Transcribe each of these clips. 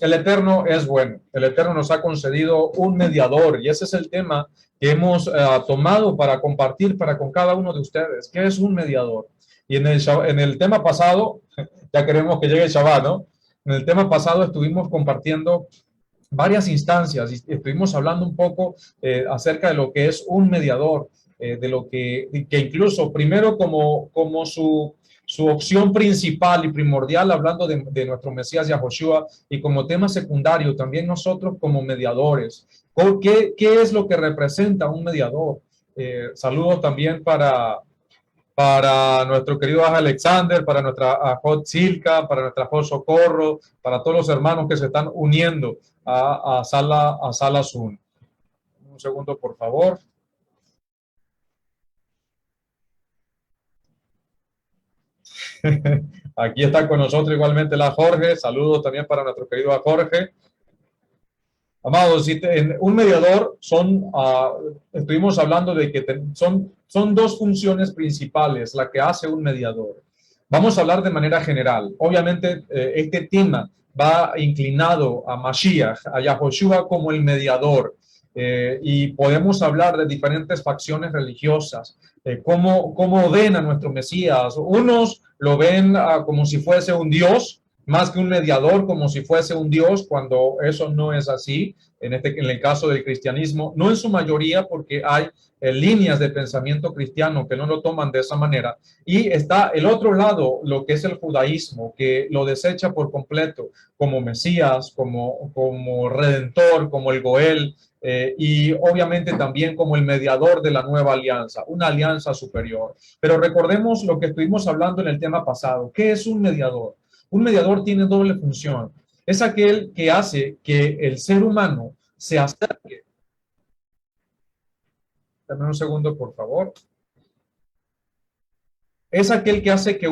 El Eterno es bueno. El Eterno nos ha concedido un mediador y ese es el tema que hemos tomado para compartir para con cada uno de ustedes. ¿Qué es un mediador? Y en el tema pasado, ya queremos que llegue el Shabbat, ¿no? En el tema pasado estuvimos compartiendo varias instancias y estuvimos hablando un poco acerca de lo que es un mediador, de lo que incluso primero como su opción principal y primordial, hablando de nuestro Mesías Yahoshua, y como tema secundario también nosotros como mediadores. ¿Qué es lo que representa un mediador? Saludos también para nuestro querido Alexander, para nuestra Ajot Silka, para nuestra Ajot Socorro, para todos los hermanos que se están uniendo a Sala Zoom. Un segundo, por favor. Aquí está con nosotros igualmente la Jorge. Saludos también para nuestro querido Jorge. Amados, un mediador estuvimos hablando de que son dos funciones principales la que hace un mediador. Vamos a hablar de manera general. Obviamente, este tema va inclinado a Mashiach, a Yahoshua como el mediador. Y podemos hablar de diferentes facciones religiosas, cómo ven a nuestro Mesías. Unos lo ven como si fuese un Dios, más que un mediador, como si fuese un Dios, cuando eso no es así, en el caso del cristianismo, no en su mayoría, porque hay líneas de pensamiento cristiano que no lo toman de esa manera, y está el otro lado, lo que es el judaísmo, que lo desecha por completo, como Mesías, como Redentor, como el Goel, y obviamente también como el mediador de la nueva alianza, una alianza superior. Pero recordemos lo que estuvimos hablando en el tema pasado. ¿Qué es un mediador? Un mediador tiene doble función. Es aquel que hace que el ser humano se acerque. Dame un segundo, por favor. Es aquel que hace que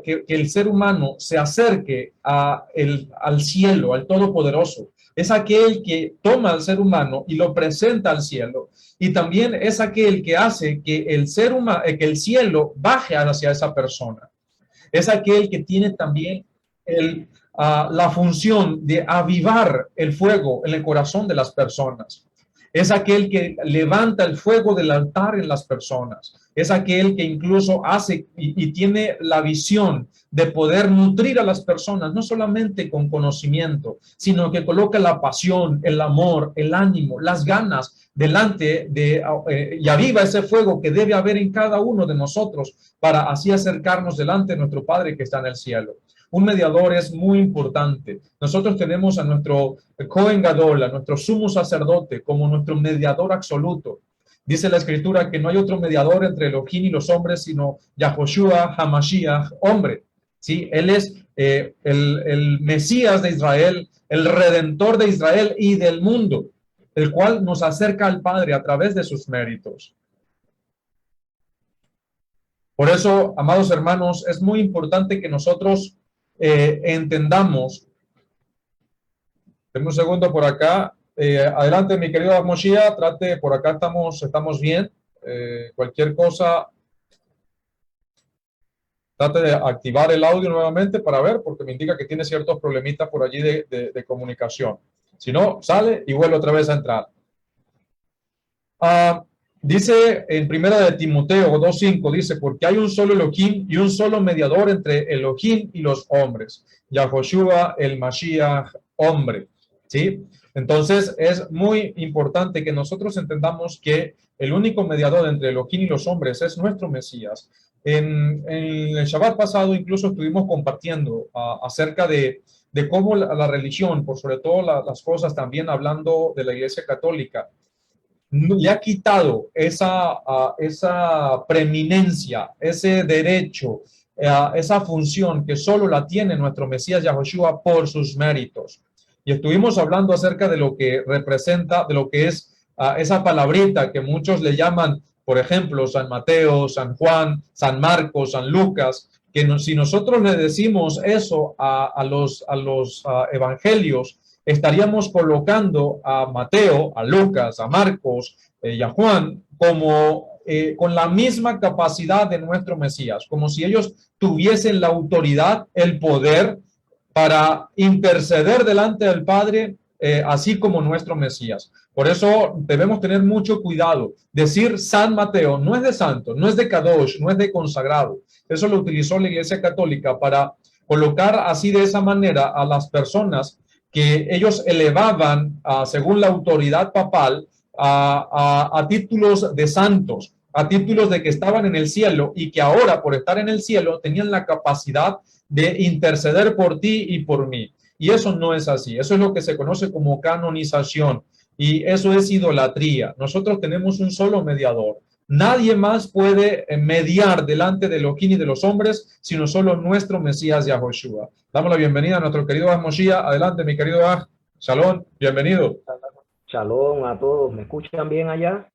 que el ser humano se acerque al cielo, al Todopoderoso. Es aquel que toma al ser humano y lo presenta al cielo. Y también es aquel que hace que que el cielo baje hacia esa persona. Es aquel que tiene también la función de avivar el fuego en el corazón de las personas. Es aquel que levanta el fuego del altar en las personas. Es aquel que incluso hace y tiene la visión de poder nutrir a las personas, no solamente con conocimiento, sino que coloca la pasión, el amor, el ánimo, las ganas delante y aviva ese fuego que debe haber en cada uno de nosotros para así acercarnos delante de nuestro Padre que está en el cielo. Un mediador es muy importante. Nosotros tenemos a nuestro Cohen Gadol, a nuestro sumo sacerdote, como nuestro mediador absoluto. Dice la Escritura que no hay otro mediador entre Elohim y los hombres, sino Yahoshua HaMashiach, hombre. ¿Sí? Él es el Mesías de Israel, el Redentor de Israel y del mundo, el cual nos acerca al Padre a través de sus méritos. Por eso, amados hermanos, es muy importante que nosotros entendamos. Denme un segundo por acá. Adelante, mi querido Moshiach, trate, por acá estamos bien. Cualquier cosa, trate de activar el audio nuevamente para ver, porque me indica que tiene ciertos problemitas por allí de comunicación. Si no, sale y vuelve otra vez a entrar. Dice en primera de Timoteo 2:5, dice, porque hay un solo Elohim y un solo mediador entre Elohim y los hombres, Yahoshua el Mashiach, hombre. ¿Sí? Entonces es muy importante que nosotros entendamos que el único mediador entre Elohim y los hombres es nuestro Mesías. En el Shabbat pasado incluso estuvimos compartiendo acerca de cómo la religión, por sobre todo las cosas, también hablando de la Iglesia Católica, le ha quitado esa preeminencia, ese derecho, esa función que solo la tiene nuestro Mesías Yahoshua por sus méritos. Y estuvimos hablando acerca de lo que representa, de lo que es esa palabrita que muchos le llaman, por ejemplo, San Mateo, San Juan, San Marcos, San Lucas, que si nosotros le decimos eso a los evangelios, estaríamos colocando a Mateo, a Lucas, a Marcos y a Juan como con la misma capacidad de nuestro Mesías, como si ellos tuviesen la autoridad, el poder para interceder delante del Padre, así como nuestro Mesías. Por eso debemos tener mucho cuidado. Decir San Mateo no es de santo, no es de kadosh, no es de consagrado. Eso lo utilizó la Iglesia Católica para colocar así de esa manera a las personas que ellos elevaban, según la autoridad papal, a títulos de santos, a títulos de que estaban en el cielo y que ahora, por estar en el cielo, tenían la capacidad de interceder por ti y por mí. Y eso no es así. Eso es lo que se conoce como canonización. Y eso es idolatría. Nosotros tenemos un solo mediador. Nadie más puede mediar delante de Elohim y de los hombres, sino solo nuestro Mesías Yahoshua. Damos la bienvenida a nuestro querido Ah Moshiach. Adelante, mi querido Ah. Shalom, bienvenido. Shalom a todos. ¿Me escuchan bien allá?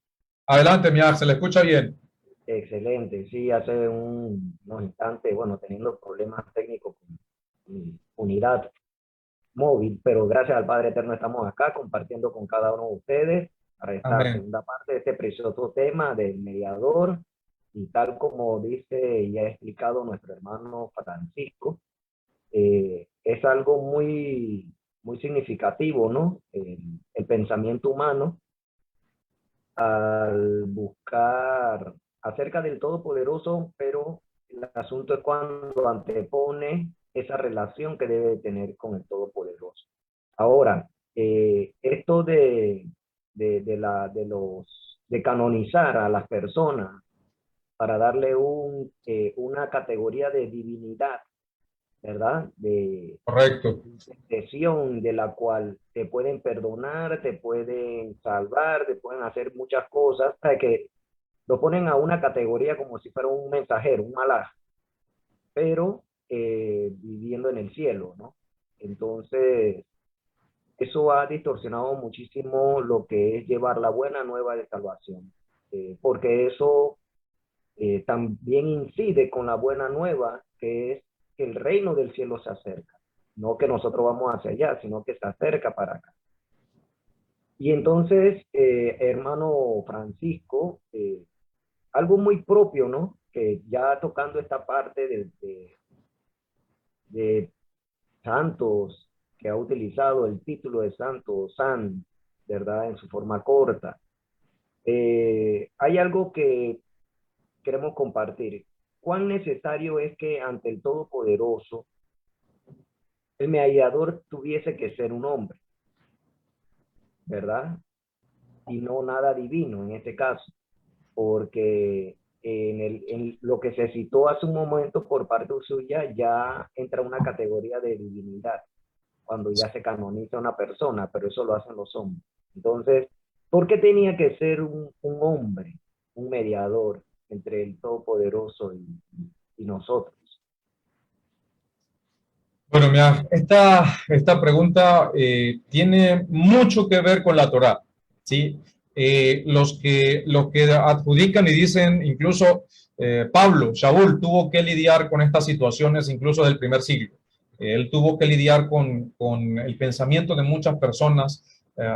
Adelante, mi Ah, se le escucha bien. Excelente. Sí, hace unos instantes, bueno, teniendo problemas técnicos con mi unidad móvil, pero gracias al Padre Eterno estamos acá compartiendo con cada uno de ustedes para esta Amén. segunda parte de este precioso tema del mediador. Y tal como dice y ha explicado nuestro hermano Francisco, es algo muy significativo, ¿no? El pensamiento humano al buscar acerca del Todopoderoso, pero el asunto es cuando antepone esa relación que debe tener con el Todopoderoso. Ahora, esto de canonizar a las personas para darle una categoría de divinidad, ¿verdad? De Correcto. intercesión de la cual te pueden perdonar, te pueden salvar, te pueden hacer muchas cosas, o sea, que lo ponen a una categoría como si fuera un mensajero, un malaj, pero viviendo en el cielo, ¿no? Entonces, eso ha distorsionado muchísimo lo que es llevar la buena nueva de salvación, porque eso también incide con la buena nueva, que es que el reino del cielo se acerca. No que nosotros vamos hacia allá, sino que se acerca para acá. Y entonces, hermano Francisco, algo muy propio, ¿no? Que ya tocando esta parte de santos, que ha utilizado el título de santo, san, ¿verdad? En su forma corta. Hay algo que queremos compartir. ¿Cuán necesario es que ante el Todopoderoso el mediador tuviese que ser un hombre, ¿verdad? Y no nada divino en este caso, porque en lo que se citó hace un momento por parte suya ya entra una categoría de divinidad, cuando ya se canoniza una persona, pero eso lo hacen los hombres. Entonces, ¿por qué tenía que ser un hombre, un mediador entre el Todopoderoso y nosotros? Bueno, mira, esta pregunta tiene mucho que ver con la Torá, ¿sí? Los que adjudican y dicen, incluso Pablo, Shaul, tuvo que lidiar con estas situaciones incluso del primer siglo. Él tuvo que lidiar con el pensamiento de muchas personas,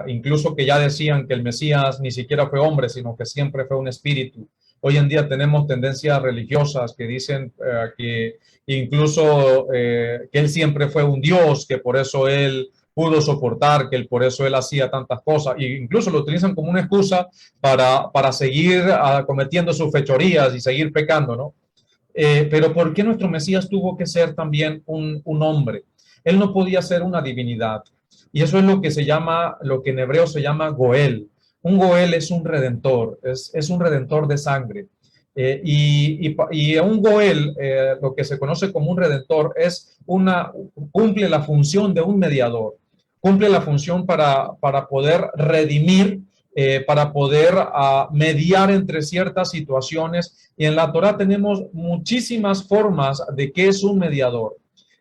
incluso que ya decían que el Mesías ni siquiera fue hombre, sino que siempre fue un espíritu. Hoy en día tenemos tendencias religiosas que dicen que incluso que él siempre fue un dios, que por eso él pudo soportar, que él, por eso él hacía tantas cosas, e incluso lo utilizan como una excusa para seguir cometiendo sus fechorías y seguir pecando, ¿no? Pero ¿por qué nuestro Mesías tuvo que ser también un hombre? Él no podía ser una divinidad. Y eso es lo que se llama, lo que en hebreo se llama Goel. Un Goel es un redentor, es un redentor de sangre. Y un Goel, lo que se conoce como un redentor, cumple la función de un mediador, cumple la función para poder redimir, para poder mediar entre ciertas situaciones. Y en la Torá tenemos muchísimas formas de qué es un mediador.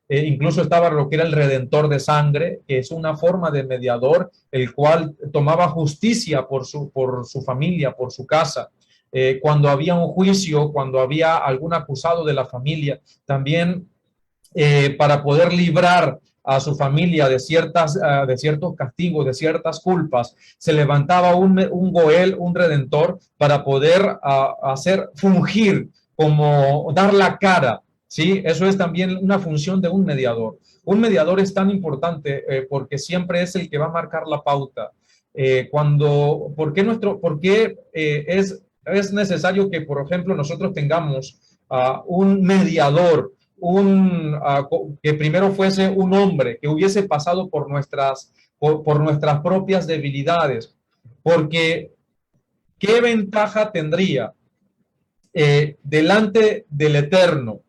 Incluso estaba lo que era el redentor de sangre, que es una forma de mediador, el cual tomaba justicia por su familia, por su casa. Cuando había un juicio, cuando había algún acusado de la familia, también para poder librar a su familia de ciertos castigos, de ciertas culpas, se levantaba un Goel, un redentor, para poder hacer fungir, como dar la cara Sí, eso es también una función de un mediador. Un mediador es tan importante porque siempre es el que va a marcar la pauta. ¿Por qué es necesario que, por ejemplo, nosotros tengamos un mediador, que primero fuese un hombre, que hubiese pasado por nuestras propias debilidades? Porque, ¿qué ventaja tendría delante del Eterno?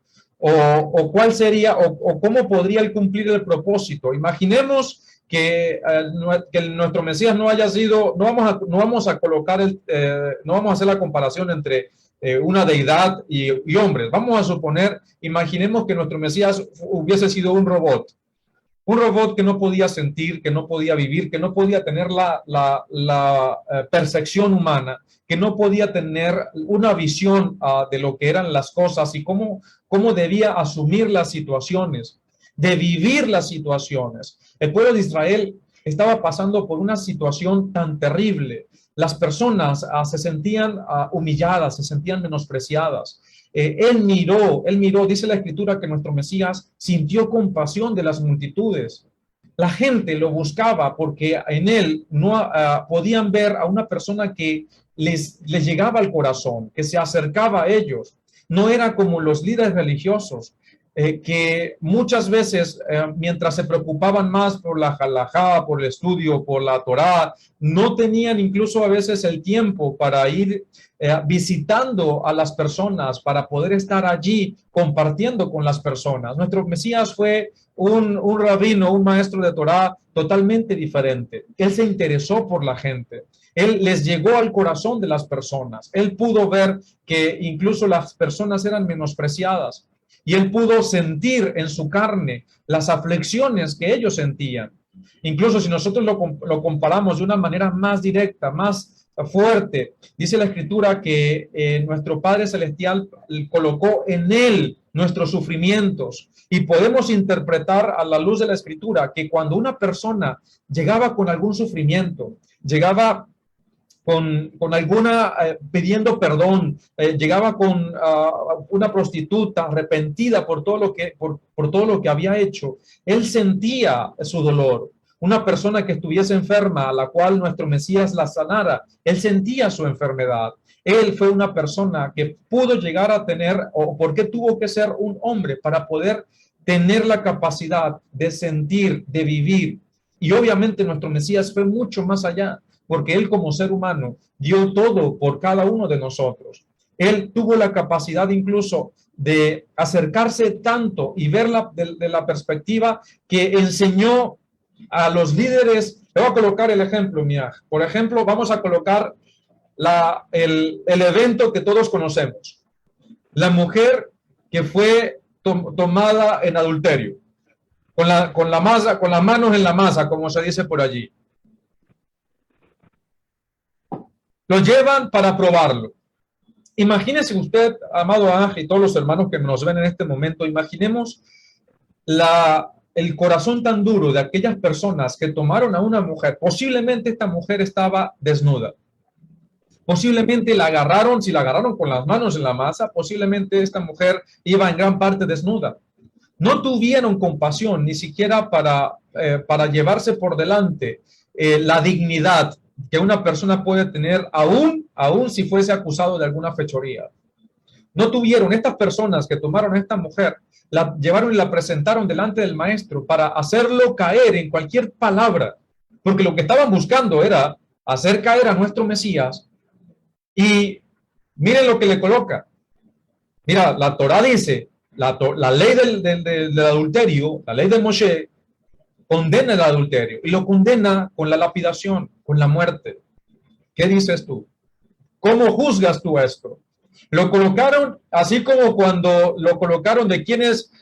O cuál sería, o cómo podría él cumplir el propósito. Imaginemos que nuestro Mesías no haya sido, no vamos a colocar, no vamos a hacer la comparación entre una deidad y hombres. Vamos a suponer, imaginemos que nuestro Mesías hubiese sido un robot que no podía sentir, que no podía vivir, que no podía tener la percepción humana, que no podía tener una visión de lo que eran las cosas y cómo debía asumir las situaciones, de vivir las situaciones. El pueblo de Israel estaba pasando por una situación tan terrible. Las personas se sentían humilladas, se sentían menospreciadas. Él miró, dice la escritura que nuestro Mesías sintió compasión de las multitudes. La gente lo buscaba porque en él no podían ver a una persona que les llegaba al corazón, que se acercaba a ellos. No era como los líderes religiosos, que muchas veces, mientras se preocupaban más por la halajá, por el estudio, por la Torá, no tenían incluso a veces el tiempo para ir visitando a las personas, para poder estar allí compartiendo con las personas. Nuestro Mesías fue un rabino, un maestro de Torá totalmente diferente. Él se interesó por la gente. Él les llegó al corazón de las personas. Él pudo ver que incluso las personas eran menospreciadas y él pudo sentir en su carne las aflicciones que ellos sentían. Incluso si nosotros lo comparamos de una manera más directa, más fuerte, dice la escritura que nuestro Padre Celestial colocó en él nuestros sufrimientos, y podemos interpretar a la luz de la escritura que cuando una persona llegaba con algún sufrimiento, llegaba con alguna, pidiendo perdón, llegaba con una prostituta arrepentida por todo lo que había hecho, él sentía su dolor. Una persona que estuviese enferma, a la cual nuestro Mesías la sanara, él sentía su enfermedad. Él fue una persona que pudo llegar a tener, o porque tuvo que ser un hombre para poder tener la capacidad de sentir, de vivir. Y obviamente nuestro Mesías fue mucho más allá, porque él como ser humano dio todo por cada uno de nosotros. Él tuvo la capacidad incluso de acercarse tanto y verla de la perspectiva que enseñó a los líderes. Le voy a colocar el ejemplo, Miaj. Por ejemplo, vamos a colocar el evento que todos conocemos. La mujer que fue tomada en adulterio, con las manos en la masa, como se dice por allí. Lo llevan para probarlo. Imagínese usted, amado Ángel, y todos los hermanos que nos ven en este momento, imaginemos el corazón tan duro de aquellas personas que tomaron a una mujer. Posiblemente esta mujer estaba desnuda. Posiblemente la agarraron, si la agarraron con las manos en la masa, posiblemente esta mujer iba en gran parte desnuda. No tuvieron compasión ni siquiera para llevarse por delante la dignidad que una persona puede tener aún si fuese acusado de alguna fechoría. No tuvieron. Estas personas que tomaron a esta mujer, la llevaron y la presentaron delante del maestro para hacerlo caer en cualquier palabra, porque lo que estaban buscando era hacer caer a nuestro Mesías. Y miren lo que le coloca. Mira, la Torá dice, la ley del adulterio, la ley de Moshe, condena el adulterio y lo condena con la lapidación, con la muerte. ¿Qué dices tú? ¿Cómo juzgas tú esto? Lo colocaron así como cuando lo colocaron de quienes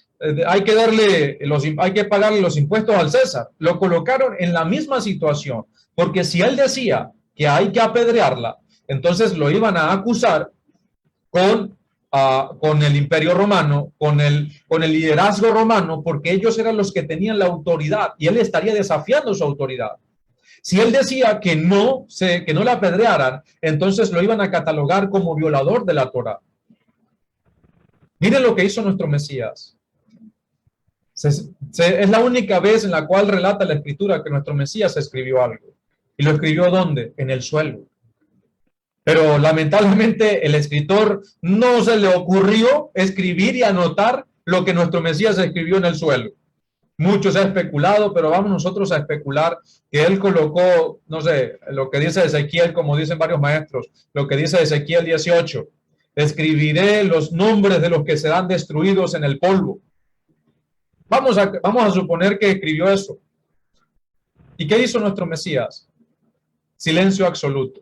hay que pagarle los impuestos al César. Lo colocaron en la misma situación, porque si él decía que hay que apedrearla, entonces lo iban a acusar con el Imperio Romano, con el liderazgo romano, porque ellos eran los que tenían la autoridad y él estaría desafiando su autoridad. Si él decía que no la apedrearan, entonces lo iban a catalogar como violador de la Torá. Miren lo que hizo nuestro Mesías. Es la única vez en la cual relata la Escritura que nuestro Mesías escribió algo. ¿Y lo escribió dónde? En el suelo. Pero lamentablemente el escritor no se le ocurrió escribir y anotar lo que nuestro Mesías escribió en el suelo. Mucho se ha especulado, pero vamos nosotros a especular que él colocó, no sé, lo que dice Ezequiel, como dicen varios maestros, lo que dice Ezequiel 18, escribiré los nombres de los que serán destruidos en el polvo. Vamos a suponer que escribió eso. ¿Y qué hizo nuestro Mesías? Silencio absoluto.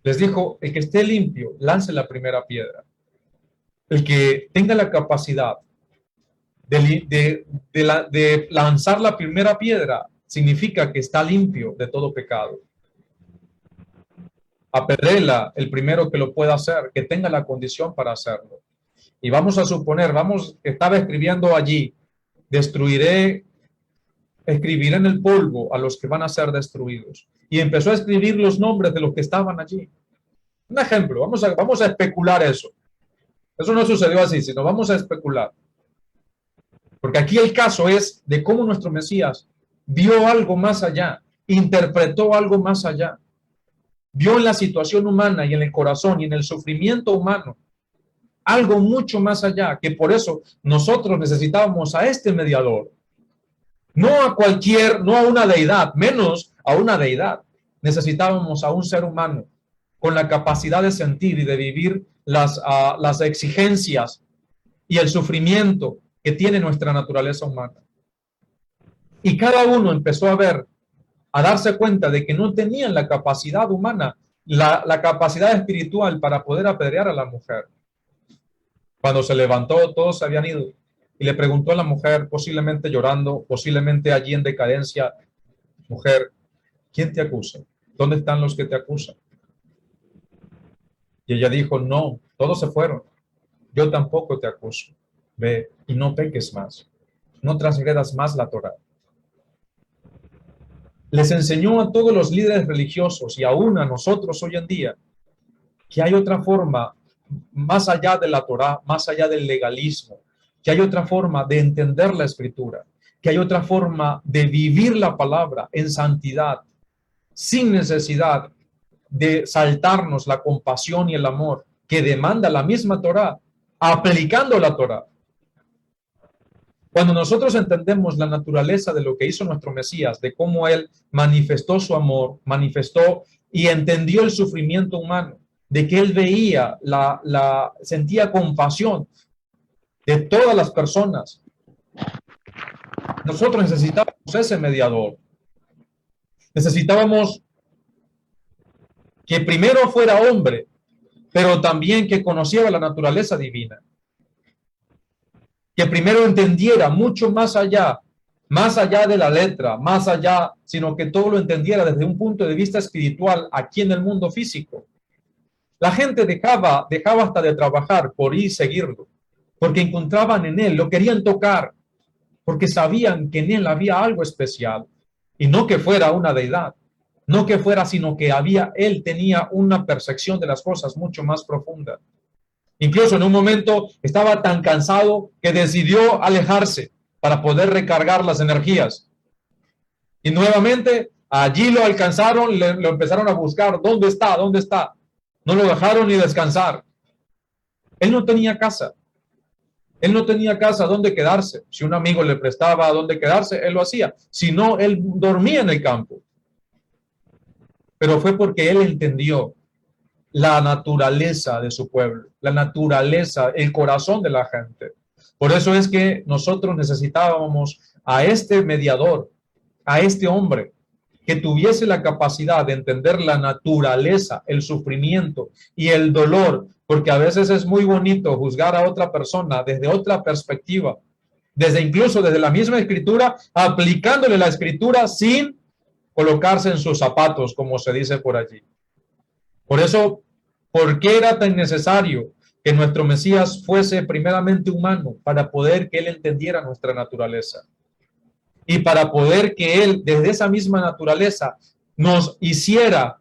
Les dijo, el que esté limpio, lance la primera piedra. El que tenga la capacidad de lanzar la primera piedra significa que está limpio de todo pecado. Apedréela el primero que lo pueda hacer, que tenga la condición para hacerlo. Y vamos a suponer, estaba escribiendo allí, escribiré en el polvo a los que van a ser destruidos. Y empezó a escribir los nombres de los que estaban allí. Un ejemplo, vamos a especular eso. Eso no sucedió así, sino vamos a especular. Porque aquí el caso es de cómo nuestro Mesías vio algo más allá, interpretó algo más allá. Vio en la situación humana y en el corazón y en el sufrimiento humano algo mucho más allá, que por eso nosotros necesitábamos a este mediador. No a una deidad, menos a una deidad. Necesitábamos a un ser humano con la capacidad de sentir y de vivir las exigencias y el sufrimiento que tiene nuestra naturaleza humana. Y cada uno empezó a darse cuenta de que no tenían la capacidad humana, la capacidad espiritual para poder apedrear a la mujer. Cuando se levantó, todos se habían ido. Y le preguntó a la mujer, posiblemente llorando, posiblemente allí en decadencia, mujer, ¿quién te acusa? ¿Dónde están los que te acusan? Y ella dijo, no, todos se fueron. Yo tampoco te acuso. Ve y no peques más. No transgredas más la Torá. Les enseñó a todos los líderes religiosos y aún a nosotros hoy en día que hay otra forma, más allá de la Torá, más allá del legalismo, que hay otra forma de entender la Escritura, que hay otra forma de vivir la palabra en santidad, sin necesidad de saltarnos la compasión y el amor que demanda la misma Torá, aplicando la Torá. Cuando nosotros entendemos la naturaleza de lo que hizo nuestro Mesías, de cómo él manifestó su amor, manifestó y entendió el sufrimiento humano, de que él veía, sentía compasión de todas las personas, nosotros necesitábamos ese mediador. Necesitábamos que primero fuera hombre, pero también que conociera la naturaleza divina. Que primero entendiera mucho más allá de la letra, más allá, sino que todo lo entendiera desde un punto de vista espiritual aquí en el mundo físico. La gente dejaba hasta de trabajar por ir y seguirlo, porque encontraban en él, lo querían tocar, porque sabían que en él había algo especial, y no que fuera una deidad, no que fuera, sino que él tenía una percepción de las cosas mucho más profunda. Incluso en un momento estaba tan cansado que decidió alejarse para poder recargar las energías. Y nuevamente allí lo alcanzaron, lo empezaron a buscar. ¿Dónde está? ¿Dónde está? No lo dejaron ni descansar. Él no tenía casa. Él no tenía casa donde quedarse. Si un amigo le prestaba dónde quedarse, él lo hacía. Si no, él dormía en el campo. Pero fue porque él entendió la naturaleza de su pueblo, la naturaleza, el corazón de la gente. Por eso es que nosotros necesitábamos a este mediador, a este hombre que tuviese la capacidad de entender la naturaleza, el sufrimiento y el dolor, porque a veces es muy bonito juzgar a otra persona desde otra perspectiva, incluso desde la misma escritura, aplicándole la escritura sin colocarse en sus zapatos, como se dice por allí. Por eso, ¿por qué era tan necesario que nuestro Mesías fuese primeramente humano? Para poder que él entendiera nuestra naturaleza. Y para poder que él, desde esa misma naturaleza, nos hiciera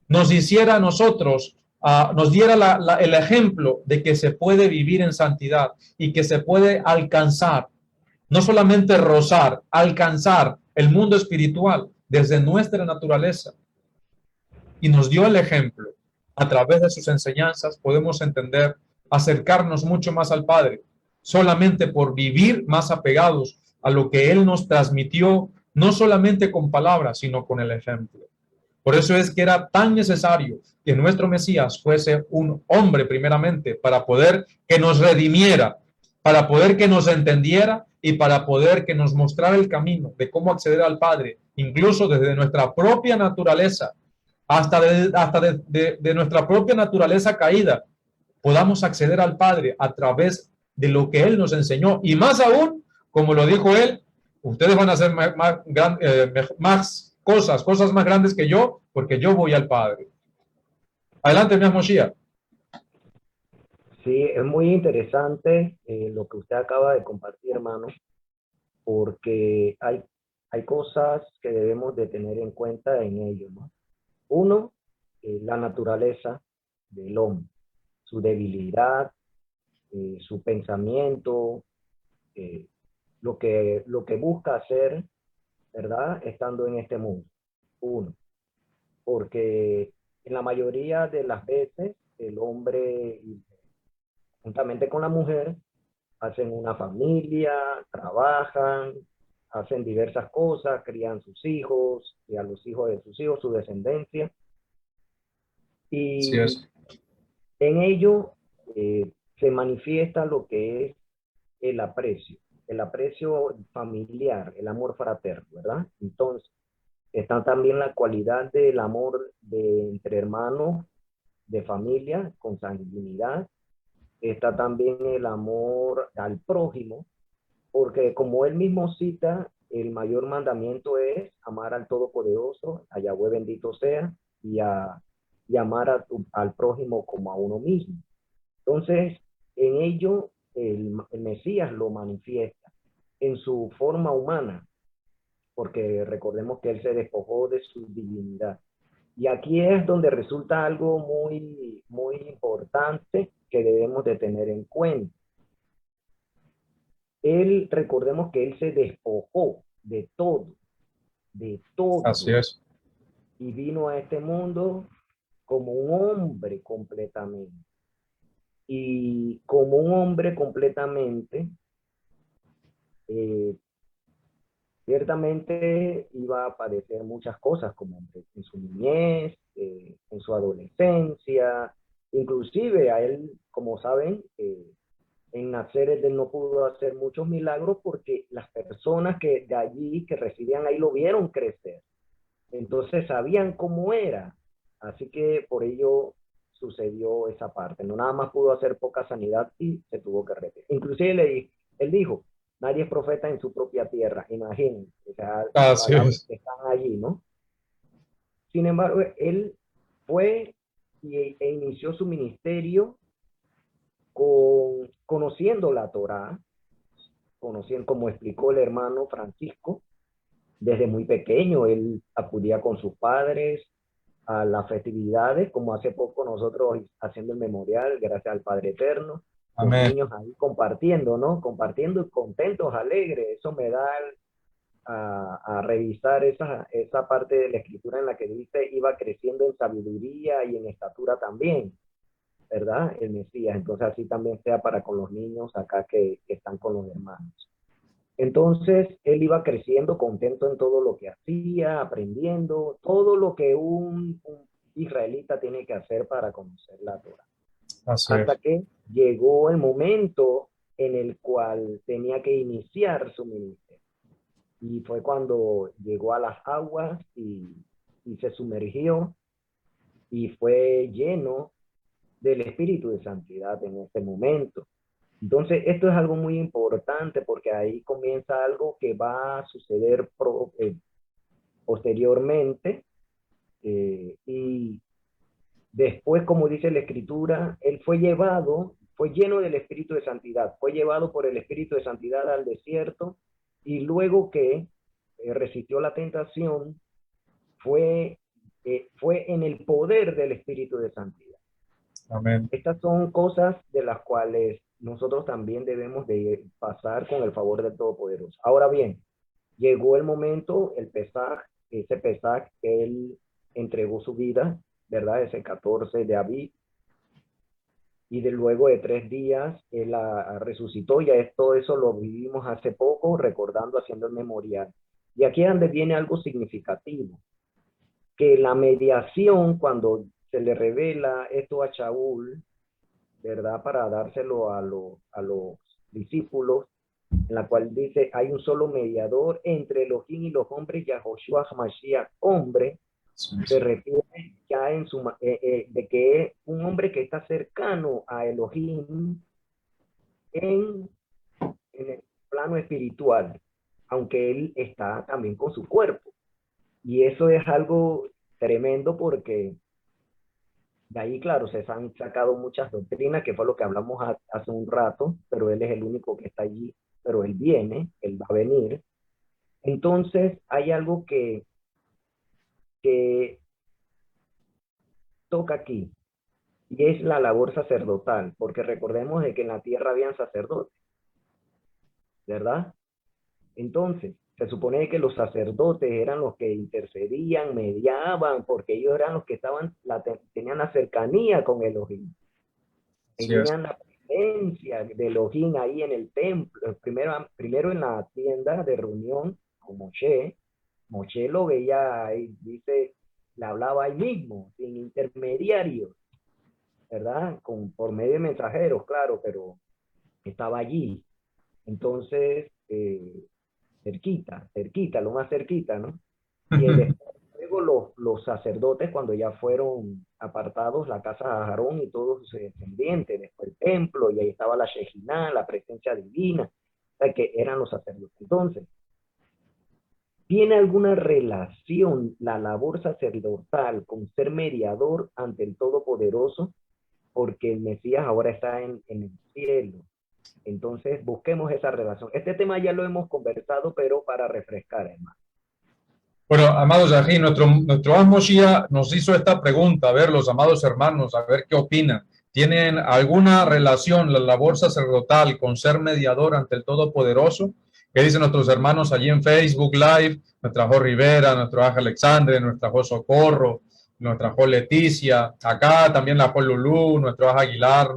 a nosotros nos diera el ejemplo de que se puede vivir en santidad y que se puede alcanzar, no solamente rozar, alcanzar el mundo espiritual desde nuestra naturaleza. Y nos dio el ejemplo. A través de sus enseñanzas podemos entender, acercarnos mucho más al Padre, solamente por vivir más apegados a lo que Él nos transmitió, no solamente con palabras, sino con el ejemplo. Por eso es que era tan necesario que nuestro Mesías fuese un hombre primeramente para poder que nos redimiera, para poder que nos entendiera y para poder que nos mostrara el camino de cómo acceder al Padre, incluso desde nuestra propia naturaleza, hasta de nuestra propia naturaleza caída, podamos acceder al Padre a través de lo que Él nos enseñó. Y más aún, como lo dijo Él, ustedes van a hacer más cosas más grandes que yo, porque yo voy al Padre. Adelante, mi Moshiach. Sí, es muy interesante lo que usted acaba de compartir, hermano, porque hay cosas que debemos de tener en cuenta en ello, ¿no? Uno, la naturaleza del hombre, su debilidad, su pensamiento, eh, lo que busca hacer, ¿verdad? Estando en este mundo. Uno, porque en la mayoría de las veces el hombre, juntamente con la mujer, hacen una familia, trabajan, hacen diversas cosas, crían sus hijos y a los hijos de sus hijos, su descendencia. Así Y es. en ello se manifiesta lo que es el aprecio familiar, el amor fraterno, ¿verdad? Entonces, está también la cualidad del amor entre hermanos, de familia, con sanguinidad. Está también el amor al prójimo, porque como él mismo cita, el mayor mandamiento es amar al Todopoderoso, a Yahweh bendito sea, y, y amar al prójimo como a uno mismo. Entonces, en ello, el Mesías lo manifiesta en su forma humana, porque recordemos que él se despojó de su divinidad. Y aquí es donde resulta algo muy, muy importante que debemos de tener en cuenta. Él, recordemos que él se despojó de Así todo, es. y vino a este mundo como un hombre completamente. Y como un hombre completamente, eh, ciertamente iba a padecer muchas cosas como en su niñez, en su adolescencia, inclusive a él, como saben, en Nazaret él no pudo hacer muchos milagros porque las personas que de allí, que residían ahí, lo vieron crecer. Entonces sabían cómo era. Así que por ello sucedió esa parte. No nada más pudo hacer poca sanidad y se tuvo que retirar. Inclusive él dijo, nadie es profeta en su propia tierra, imagínense, o sea, las Así palabras es. que están allí, ¿no? Sin embargo, él fue e inició su ministerio conociendo la Torá, conociendo, como explicó el hermano Francisco, desde muy pequeño él acudía con sus padres a las festividades, como hace poco nosotros haciendo el memorial, gracias al Padre Eterno, los Amén. niños ahí compartiendo, ¿no? Compartiendo y contentos, alegres. Eso me da a revisar esa parte de la escritura en la que dice iba creciendo en sabiduría y en estatura también, ¿verdad? El Mesías. Entonces así también sea para con los niños acá que están con los hermanos. Entonces él iba creciendo contento en todo lo que hacía, aprendiendo todo lo que un israelita tiene que hacer para conocer la Torah. Así Hasta es. que llegó el momento en el cual tenía que iniciar su ministerio. Y fue cuando llegó a las aguas y se sumergió y fue lleno del Espíritu de Santidad en este momento. Entonces, esto es algo muy importante porque ahí comienza algo que va a suceder posteriormente, y después, como dice la Escritura, él fue llevado, fue lleno del Espíritu de Santidad, fue llevado por el Espíritu de Santidad al desierto, y luego que resistió la tentación, fue en el poder del Espíritu de Santidad. Amén. Estas son cosas de las cuales nosotros también debemos de pasar con el favor del Todopoderoso. Ahora bien, llegó el momento, el Pesaj, ese Pesaj, él entregó su vida, ¿verdad? Ese 14 de Aviv, y de luego de 3 días él resucitó. Ya todo eso lo vivimos hace poco, recordando, haciendo el memorial. Y aquí es donde viene algo significativo, que la mediación, cuando se le revela esto a Shaul, ¿verdad? Para dárselo a los discípulos, en la cual dice, hay un solo mediador entre Elohim y los hombres, Yahoshua HaMashiach, hombre, Sí, se sí. refiere ya de que es un hombre que está cercano a Elohim en, en el plano espiritual, aunque él está también con su cuerpo. Y eso es algo tremendo porque de ahí, claro, se han sacado muchas doctrinas, que fue lo que hablamos hace un rato, pero él es el único que está allí, pero él viene, él va a venir. Entonces, hay algo que toca aquí, y es la labor sacerdotal, porque recordemos de que en la tierra habían sacerdotes, ¿verdad? Entonces, se supone que los sacerdotes eran los que intercedían, mediaban, porque ellos eran los que tenían la cercanía con Elohim, Así es. tenían la presencia de Elohim ahí en el templo, primero en la tienda de reunión con Moshe. Moshe lo veía ahí, dice, le hablaba ahí mismo, sin intermediarios, ¿verdad? Por medio de mensajeros, claro, pero estaba allí. Entonces, cerquita, cerquita, lo más cerquita, ¿no? Y luego los sacerdotes, cuando ya fueron apartados, la casa de Aarón y todos sus descendientes, después el templo, y ahí estaba la Shejinah, la presencia divina, o sea, que eran los sacerdotes. Entonces, ¿tiene alguna relación la labor sacerdotal con ser mediador ante el Todopoderoso? Porque el Mesías ahora está en el cielo. Entonces, busquemos esa relación. Este tema ya lo hemos conversado, pero para refrescar, hermano. Bueno, amados aquí, nuestro Moshiach nos hizo esta pregunta, a ver, los amados hermanos, a ver qué opinan. ¿Tienen alguna relación la labor sacerdotal con ser mediador ante el Todopoderoso? ¿Qué dicen nuestros hermanos allí en Facebook Live? Nuestra Jo Rivera, nuestro Aja Alexandre, nuestra Jo Socorro, nuestra Jo Leticia, acá también la Jo Lulú, nuestro Aja Aguilar,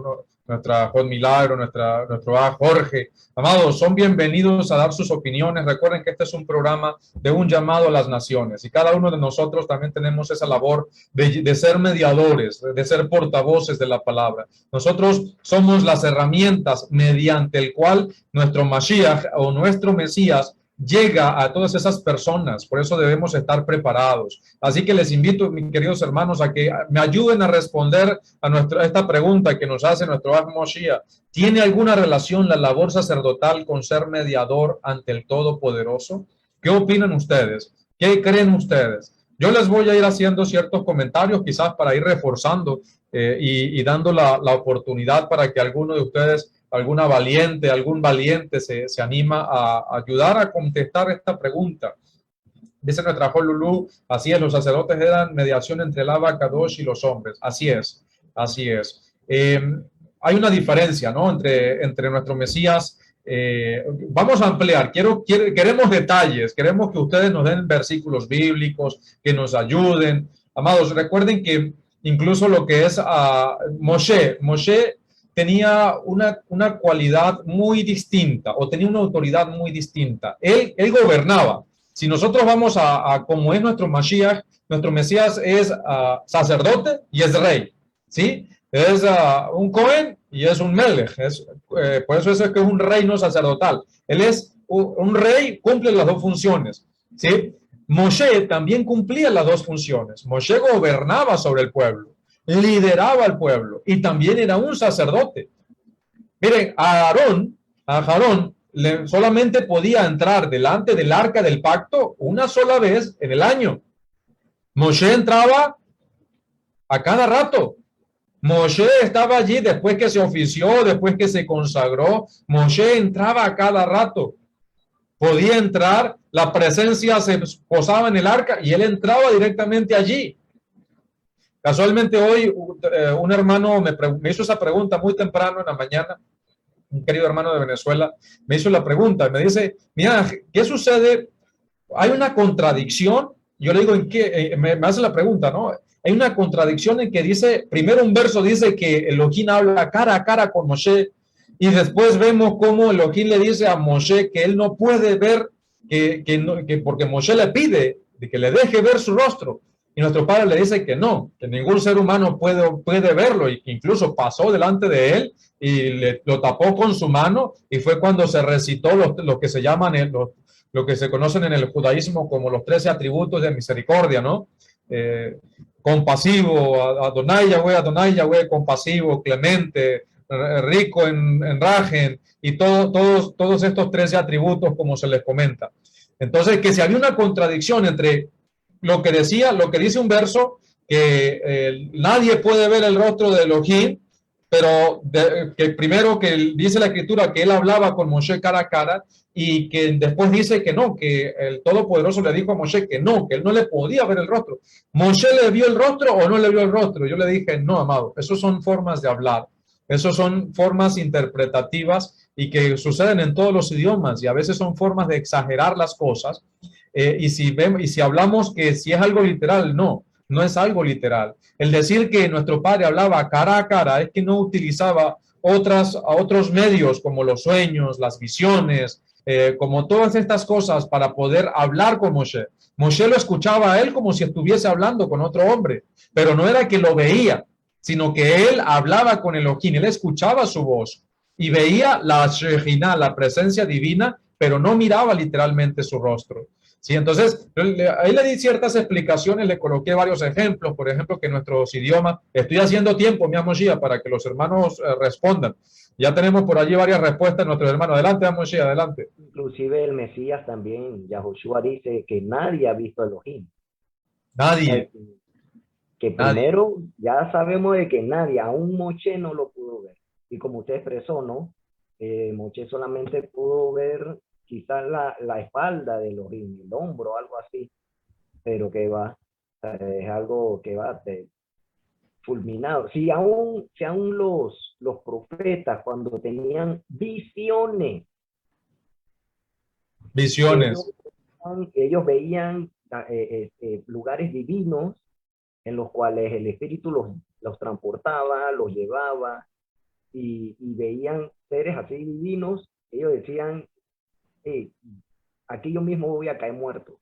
nuestra Jo Milagro, nuestro Aja Jorge. Amados, son bienvenidos a dar sus opiniones. Recuerden que este es un programa de un llamado a las naciones y cada uno de nosotros también tenemos esa labor de ser mediadores, de ser portavoces de la palabra. Nosotros somos las herramientas mediante el cual nuestro Mashiach o nuestro Mesías llega a todas esas personas, por eso debemos estar preparados. Así que les invito, mis queridos hermanos, a que me ayuden a responder a esta pregunta que nos hace nuestro Mashiach. ¿Tiene alguna relación la labor sacerdotal con ser mediador ante el Todopoderoso? ¿Qué opinan ustedes? ¿Qué creen ustedes? Yo les voy a ir haciendo ciertos comentarios quizás para ir reforzando y dando la oportunidad para que alguno de ustedes, algún valiente se anima a ayudar a contestar esta pregunta. Dice nuestra Lulú, así es, los sacerdotes eran mediación entre el Abba Kadosh y los hombres. Así es, así es. Hay una diferencia, ¿no? Entre nuestro Mesías. Vamos a ampliar, queremos detalles, queremos que ustedes nos den versículos bíblicos, que nos ayuden. Amados, recuerden que incluso lo que es Moshe tenía una cualidad muy distinta o tenía una autoridad muy distinta. Él gobernaba. Si nosotros vamos a como es nuestro Mashiach, nuestro Mesías es sacerdote y es rey, ¿sí? Es un Cohen y es un Melech, por eso es que es un reino sacerdotal. Él es un rey, cumple las dos funciones, ¿sí? Moshe también cumplía las dos funciones. Moshe gobernaba sobre el pueblo, lideraba al pueblo y también era un sacerdote. Miren, a Aarón solamente podía entrar delante del arca del pacto una sola vez en el año. Moshe entraba a cada rato. Moshe estaba allí después que se ofició, después que se consagró. Moshe entraba a cada rato. Podía entrar, la presencia se posaba en el arca y él entraba directamente allí. Casualmente hoy un hermano me hizo esa pregunta muy temprano en la mañana, un querido hermano de Venezuela, me hizo la pregunta, me dice, mira, ¿qué sucede? Hay una contradicción, yo le digo, ¿en qué? Me hace la pregunta, ¿no? Hay una contradicción en que dice, primero un verso dice que Elohim habla cara a cara con Moshe, y después vemos cómo Elohim le dice a Moshe que él no puede ver, que porque Moshe le pide de que le deje ver su rostro, y nuestro padre le dice que no, que ningún ser humano puede verlo, y que incluso pasó delante de él y lo tapó con su mano, y fue cuando se recitó lo que se llaman lo que se conocen en el judaísmo como los 13 atributos de misericordia, ¿no? Compasivo, Adonai Yahweh, compasivo, clemente, rico en rajen, y todos estos 13 atributos como se les comenta. Entonces, que si había una contradicción entre lo que dice un verso, que nadie puede ver el rostro de Elohim, pero que primero que dice la escritura que él hablaba con Moshe cara a cara, y que después dice que no, que el Todopoderoso le dijo a Moshe que no, que él no le podía ver el rostro. ¿Moshe le vio el rostro o no le vio el rostro? Yo le dije, no, amado, eso son formas de hablar, eso son formas interpretativas y que suceden en todos los idiomas, y a veces son formas de exagerar las cosas. Y si hablamos que si es algo literal, no es algo literal. El decir que nuestro padre hablaba cara a cara es que no utilizaba otros medios como los sueños, las visiones, como todas estas cosas para poder hablar con Moshe. Moshe lo escuchaba a él como si estuviese hablando con otro hombre, pero no era que lo veía, sino que él hablaba con Elohim, él escuchaba su voz y veía la Shejina, la presencia divina, pero no miraba literalmente su rostro. Sí, entonces ahí le di ciertas explicaciones, le coloqué varios ejemplos, por ejemplo, que en nuestros idiomas, estoy haciendo tiempo, mi Amosía, para que los hermanos respondan. Ya tenemos por allí varias respuestas de nuestros hermanos. Adelante, Amosía, adelante. Inclusive el Mesías también, Yahoshua dice que nadie ha visto a Elohim. Nadie, Que nadie. primero ya sabemos de que nadie, aún Moshe no lo pudo ver. Y como usted expresó, ¿no? Moshe solamente pudo ver quizás la espalda de Elohim, el hombro, algo así, pero que va, es algo que va fulminado. Si aún los profetas cuando tenían visiones, ellos, Visiones. ellos veían lugares divinos en los cuales el Espíritu los transportaba, los llevaba, y veían seres así divinos. Ellos decían, hey, aquí yo mismo voy a caer muerto.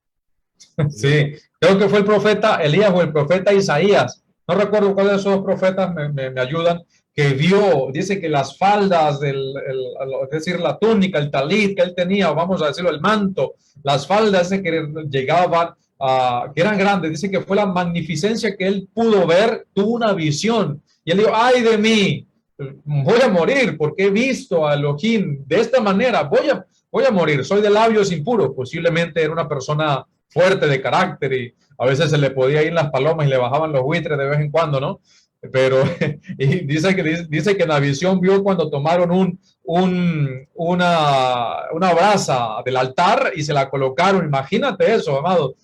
Sí, creo que fue el profeta Elías o el profeta Isaías. No recuerdo cuál de esos dos profetas me ayudan, que vio, dice que las faldas, es decir, la túnica, el talit que él tenía, o vamos a decirlo, el manto, las faldas que llegaban, que eran grandes, dice que fue la magnificencia que él pudo ver, tuvo una visión. Y él dijo, ay de mí, voy a morir porque he visto a Elohim de esta manera, voy a morir, soy de labios impuros. Posiblemente era una persona fuerte de carácter y a veces se le podía ir las palomas y le bajaban los buitres de vez en cuando, ¿no? Pero y dice que en la visión vio cuando tomaron una brasa del altar y se la colocaron. Imagínate eso, amado.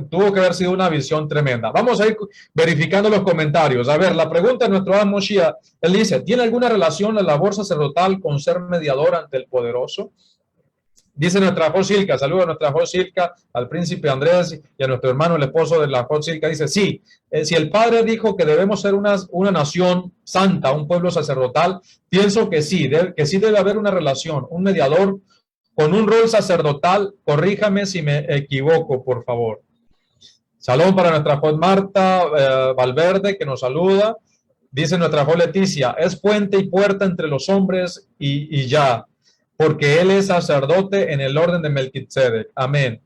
Tuvo que haber sido una visión tremenda. Vamos a ir verificando los comentarios. A ver, la pregunta de nuestro Am Moshiach, él dice, ¿tiene alguna relación la labor sacerdotal con ser mediador ante el poderoso? Dice nuestra Josilka, saluda a nuestra Josilka, al príncipe Andrés y a nuestro hermano, el esposo de la Josilka. Dice, sí, si el padre dijo que debemos ser una nación santa, un pueblo sacerdotal, pienso que sí debe haber una relación, un mediador con un rol sacerdotal. Corríjame si me equivoco, por favor. Salón para nuestra Jod Marta Valverde, que nos saluda. Dice nuestra Jod Leticia, es puente y puerta entre los hombres y ya, porque él es sacerdote en el orden de Melquisedec. Amén.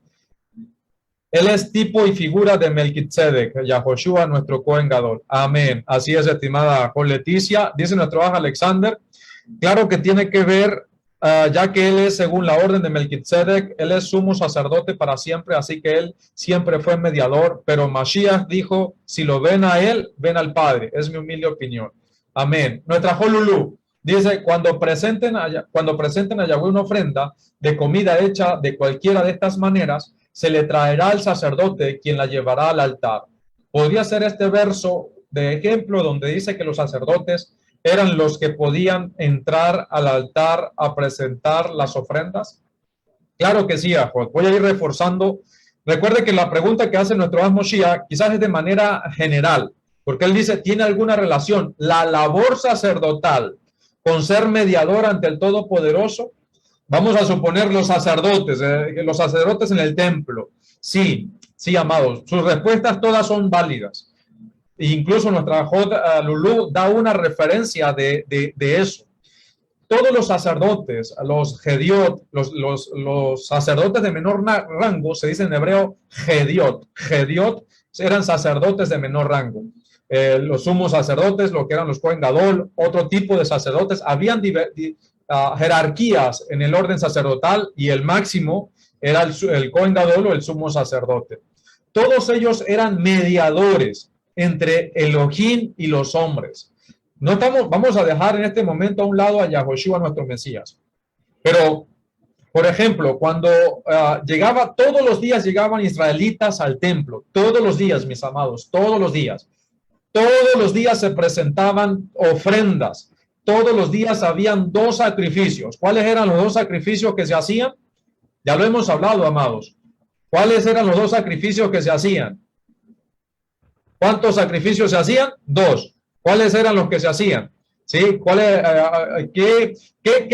Él es tipo y figura de Melquisedec, Yahoshua, nuestro Cohen Gadol. Amén. Así es, estimada Jod Leticia. Dice nuestro Aj Alexander, claro que tiene que ver, ya que él es según la orden de Melquisedec, él es sumo sacerdote para siempre, así que él siempre fue mediador, pero Mashiach dijo, si lo ven a él, ven al Padre. Es mi humilde opinión. Amén. Nuestra Jolulú dice, cuando presenten a Yahweh una ofrenda de comida hecha de cualquiera de estas maneras, se le traerá al sacerdote quien la llevará al altar. Podría ser este verso de ejemplo donde dice que los sacerdotes eran los que podían entrar al altar a presentar las ofrendas? Claro que sí, Ajot. Voy a ir reforzando. Recuerde que la pregunta que hace nuestro Moshiach quizás es de manera general, porque él dice, ¿tiene alguna relación la labor sacerdotal con ser mediador ante el Todopoderoso? Vamos a suponer los sacerdotes en el templo. Sí, sí, amados. Sus respuestas todas son válidas. Incluso nuestra Ajot Lulú da una referencia de eso. Todos los sacerdotes, los Gediot, los sacerdotes de menor rango, se dice en hebreo Gediot. Gediot eran sacerdotes de menor rango. Los sumos sacerdotes, lo que eran los Cohen Gadol, otro tipo de sacerdotes, habían jerarquías en el orden sacerdotal y el máximo era el Cohen Gadol o el sumo sacerdote. Todos ellos eran mediadores entre Elohim y los hombres. No estamos, vamos a dejar en este momento a un lado a Yahoshua, nuestro Mesías. Pero, por ejemplo, cuando todos los días llegaban israelitas al templo, todos los días, mis amados, todos los días se presentaban ofrendas, todos los días habían 2 sacrificios. ¿Cuáles eran los 2 sacrificios que se hacían? Ya lo hemos hablado, amados. ¿Cuáles eran los 2 sacrificios que se hacían? ¿Cuántos sacrificios se hacían? 2. ¿Cuáles eran los que se hacían? ¿Sí? ¿Qué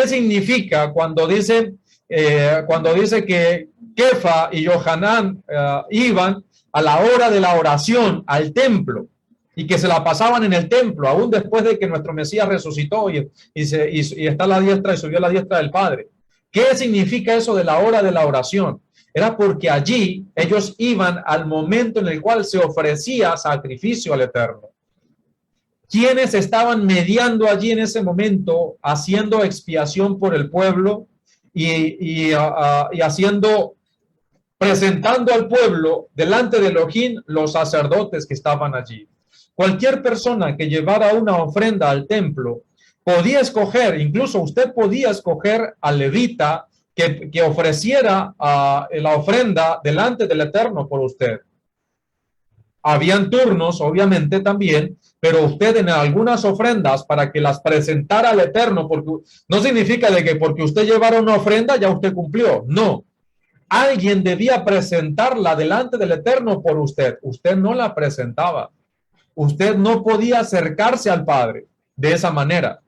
significa cuando dice que Kefa y Yohanan iban a la hora de la oración al templo y que se la pasaban en el templo, aún después de que nuestro Mesías resucitó y está a la diestra y subió a la diestra del Padre? ¿Qué significa eso de la hora de la oración? Era porque allí ellos iban al momento en el cual se ofrecía sacrificio al Eterno. ¿Quiénes estaban mediando allí en ese momento, haciendo expiación por el pueblo y presentando al pueblo delante de Elohim? Los sacerdotes que estaban allí. Cualquier persona que llevara una ofrenda al templo podía escoger, incluso usted podía escoger al levita que ofreciera la ofrenda delante del Eterno por usted. Habían turnos, obviamente, también, pero usted en algunas ofrendas para que las presentara al Eterno, porque no significa de que porque usted llevara una ofrenda ya usted cumplió, no. Alguien debía presentarla delante del Eterno por usted. Usted no la presentaba. Usted no podía acercarse al Padre de esa manera.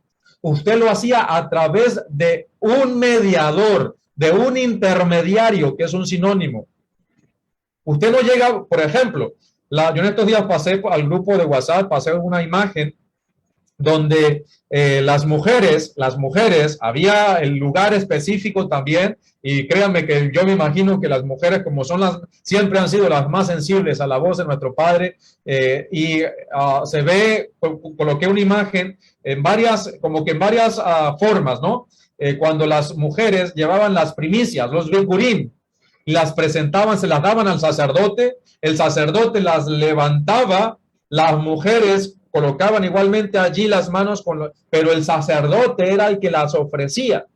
Usted lo hacía a través de un mediador, de un intermediario, que es un sinónimo. Usted no llega, por ejemplo, yo en estos días pasé al grupo de WhatsApp, pasé una imagen donde las mujeres, había el lugar específico también, y créanme que yo me imagino que las mujeres, como siempre han sido las más sensibles a la voz de nuestro Padre, se ve, coloqué una imagen en varias formas, ¿no? Cuando las mujeres llevaban las primicias, los bikurim, y las presentaban, se las daban al sacerdote, el sacerdote las levantaba, las mujeres colocaban igualmente allí las manos, pero el sacerdote era el que las ofrecía.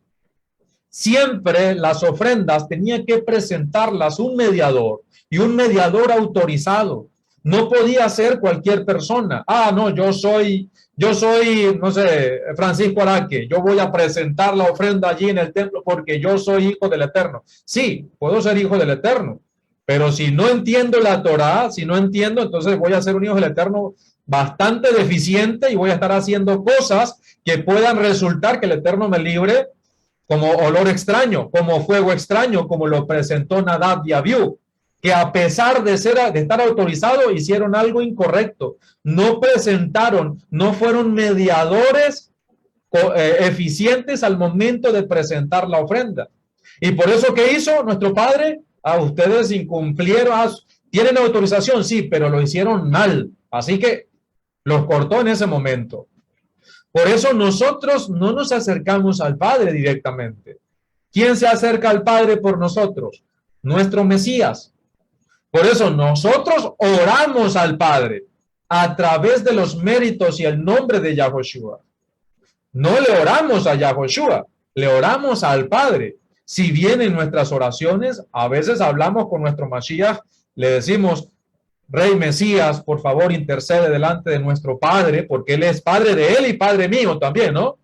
Siempre las ofrendas tenía que presentarlas un mediador y un mediador autorizado. No podía ser cualquier persona. No, yo soy, no sé, Francisco Araque, yo voy a presentar la ofrenda allí en el templo porque yo soy hijo del Eterno. Sí, puedo ser hijo del Eterno, pero si no entiendo la Torá, entonces voy a ser un hijo del Eterno bastante deficiente y voy a estar haciendo cosas que puedan resultar que el Eterno me libre, como olor extraño, como fuego extraño, como lo presentó Nadab y Abiú, que a pesar de estar autorizados, hicieron algo incorrecto. No fueron mediadores eficientes al momento de presentar la ofrenda. Y por eso, ¿qué hizo nuestro Padre? Ustedes incumplieron, tienen autorización, sí, pero lo hicieron mal. Así que los cortó en ese momento. Por eso nosotros no nos acercamos al Padre directamente. ¿Quién se acerca al Padre por nosotros? Nuestro Mesías. Por eso nosotros oramos al Padre a través de los méritos y el nombre de Yahoshua. No le oramos a Yahoshua, le oramos al Padre. Si bien en nuestras oraciones a veces hablamos con nuestro Mashiach, le decimos, Rey Mesías, por favor, intercede delante de nuestro Padre, porque Él es Padre de Él y Padre mío también, ¿no?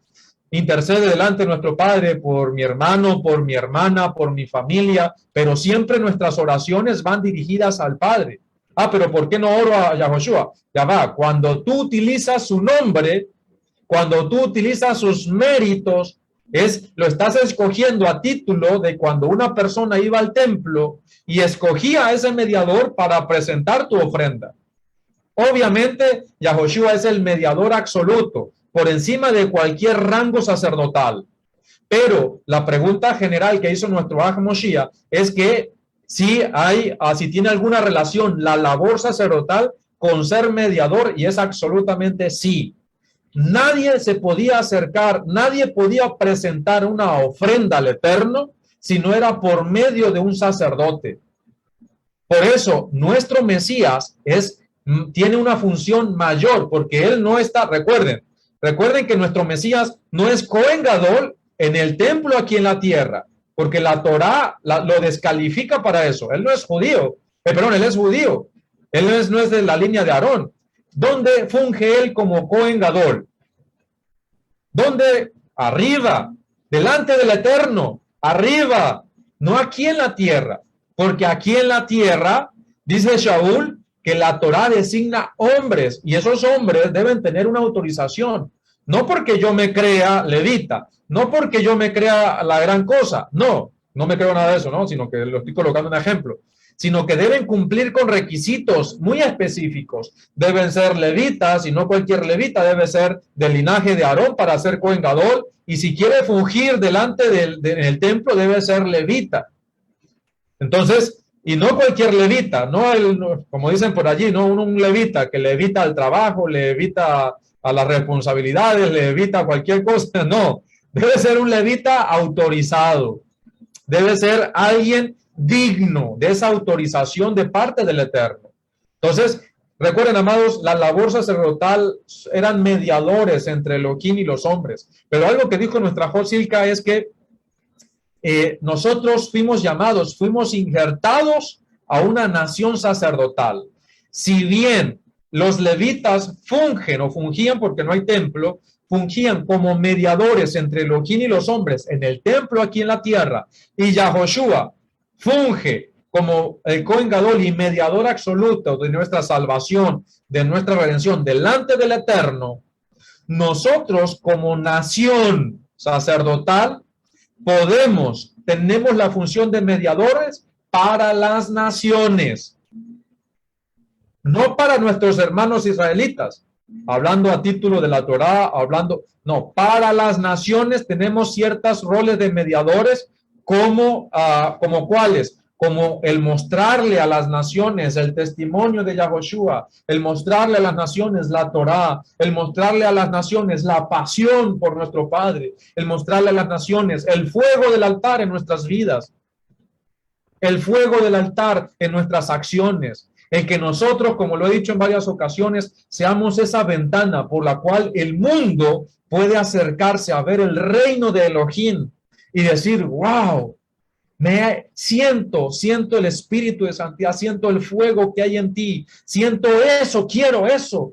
Intercede delante de nuestro Padre por mi hermano, por mi hermana, por mi familia, pero siempre nuestras oraciones van dirigidas al Padre. Ah, pero ¿por qué no oro a Yahoshua? Ya va, cuando tú utilizas su nombre, cuando tú utilizas sus méritos, lo estás escogiendo a título de cuando una persona iba al templo y escogía a ese mediador para presentar tu ofrenda. Obviamente, Yahoshua es el mediador absoluto, por encima de cualquier rango sacerdotal. Pero la pregunta general que hizo nuestro Aj Moshiach es que si tiene alguna relación la labor sacerdotal con ser mediador, y es absolutamente sí. Nadie se podía acercar, nadie podía presentar una ofrenda al Eterno si no era por medio de un sacerdote. Por eso, nuestro Mesías tiene una función mayor, porque él no está, recuerden que nuestro Mesías no es Cohen Gadol en el templo aquí en la tierra, porque la Torá lo descalifica para eso. Él no es judío, él es judío, él no es de la línea de Aarón. ¿Dónde funge él como Cohen Gadol? ¿Dónde? Arriba, delante del Eterno, arriba, no aquí en la tierra, porque aquí en la tierra, dice Shaul, que la Torá designa hombres, y esos hombres deben tener una autorización, no porque yo me crea levita, no porque yo me crea la gran cosa, no me creo nada de eso, ¿no? Sino que lo estoy colocando en ejemplo, sino que deben cumplir con requisitos muy específicos. Deben ser levitas, y no cualquier levita, debe ser del linaje de Aarón para ser Cohen Gadol, y si quiere fungir delante del templo, debe ser levita. Entonces, y no cualquier levita, como dicen por allí, no un levita que le evita al trabajo, le evita a las responsabilidades, le evita cualquier cosa, no. Debe ser un levita autorizado, debe ser alguien digno de esa autorización de parte del Eterno. Entonces, recuerden, amados, la labor sacerdotal eran mediadores entre Elohim y los hombres. Pero algo que dijo nuestra Josilka es que nosotros fuimos llamados, fuimos injertados a una nación sacerdotal. Si bien los levitas fungían porque no hay templo, fungían como mediadores entre Elohim y los hombres en el templo aquí en la tierra, y Yahoshua funge como el Cohen Gadol y mediador absoluto de nuestra salvación, de nuestra redención delante del Eterno. Nosotros como nación sacerdotal tenemos la función de mediadores para las naciones, no para nuestros hermanos israelitas, hablando a título de la Torá, no, para las naciones tenemos ciertos roles de mediadores, como cuáles, como el mostrarle a las naciones el testimonio de Yahoshua, el mostrarle a las naciones la Torá, el mostrarle a las naciones la pasión por nuestro Padre, el mostrarle a las naciones el fuego del altar en nuestras vidas, el fuego del altar en nuestras acciones, el que nosotros, como lo he dicho en varias ocasiones, seamos esa ventana por la cual el mundo puede acercarse a ver el reino de Elohim y decir, wow, siento el espíritu de santidad, siento el fuego que hay en ti, siento eso, quiero eso.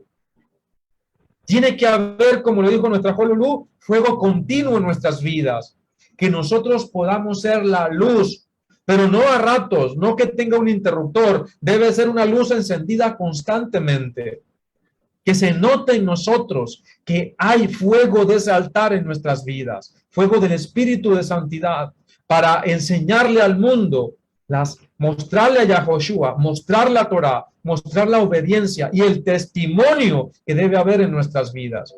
Tiene que haber, como lo dijo nuestra Jolulú, fuego continuo en nuestras vidas, que nosotros podamos ser la luz, pero no a ratos, no que tenga un interruptor, debe ser una luz encendida constantemente, que se note en nosotros que hay fuego de ese altar en nuestras vidas, fuego del espíritu de santidad, para enseñarle al mundo, mostrarle a Yahoshua, mostrar la Torah, mostrar la obediencia y el testimonio que debe haber en nuestras vidas.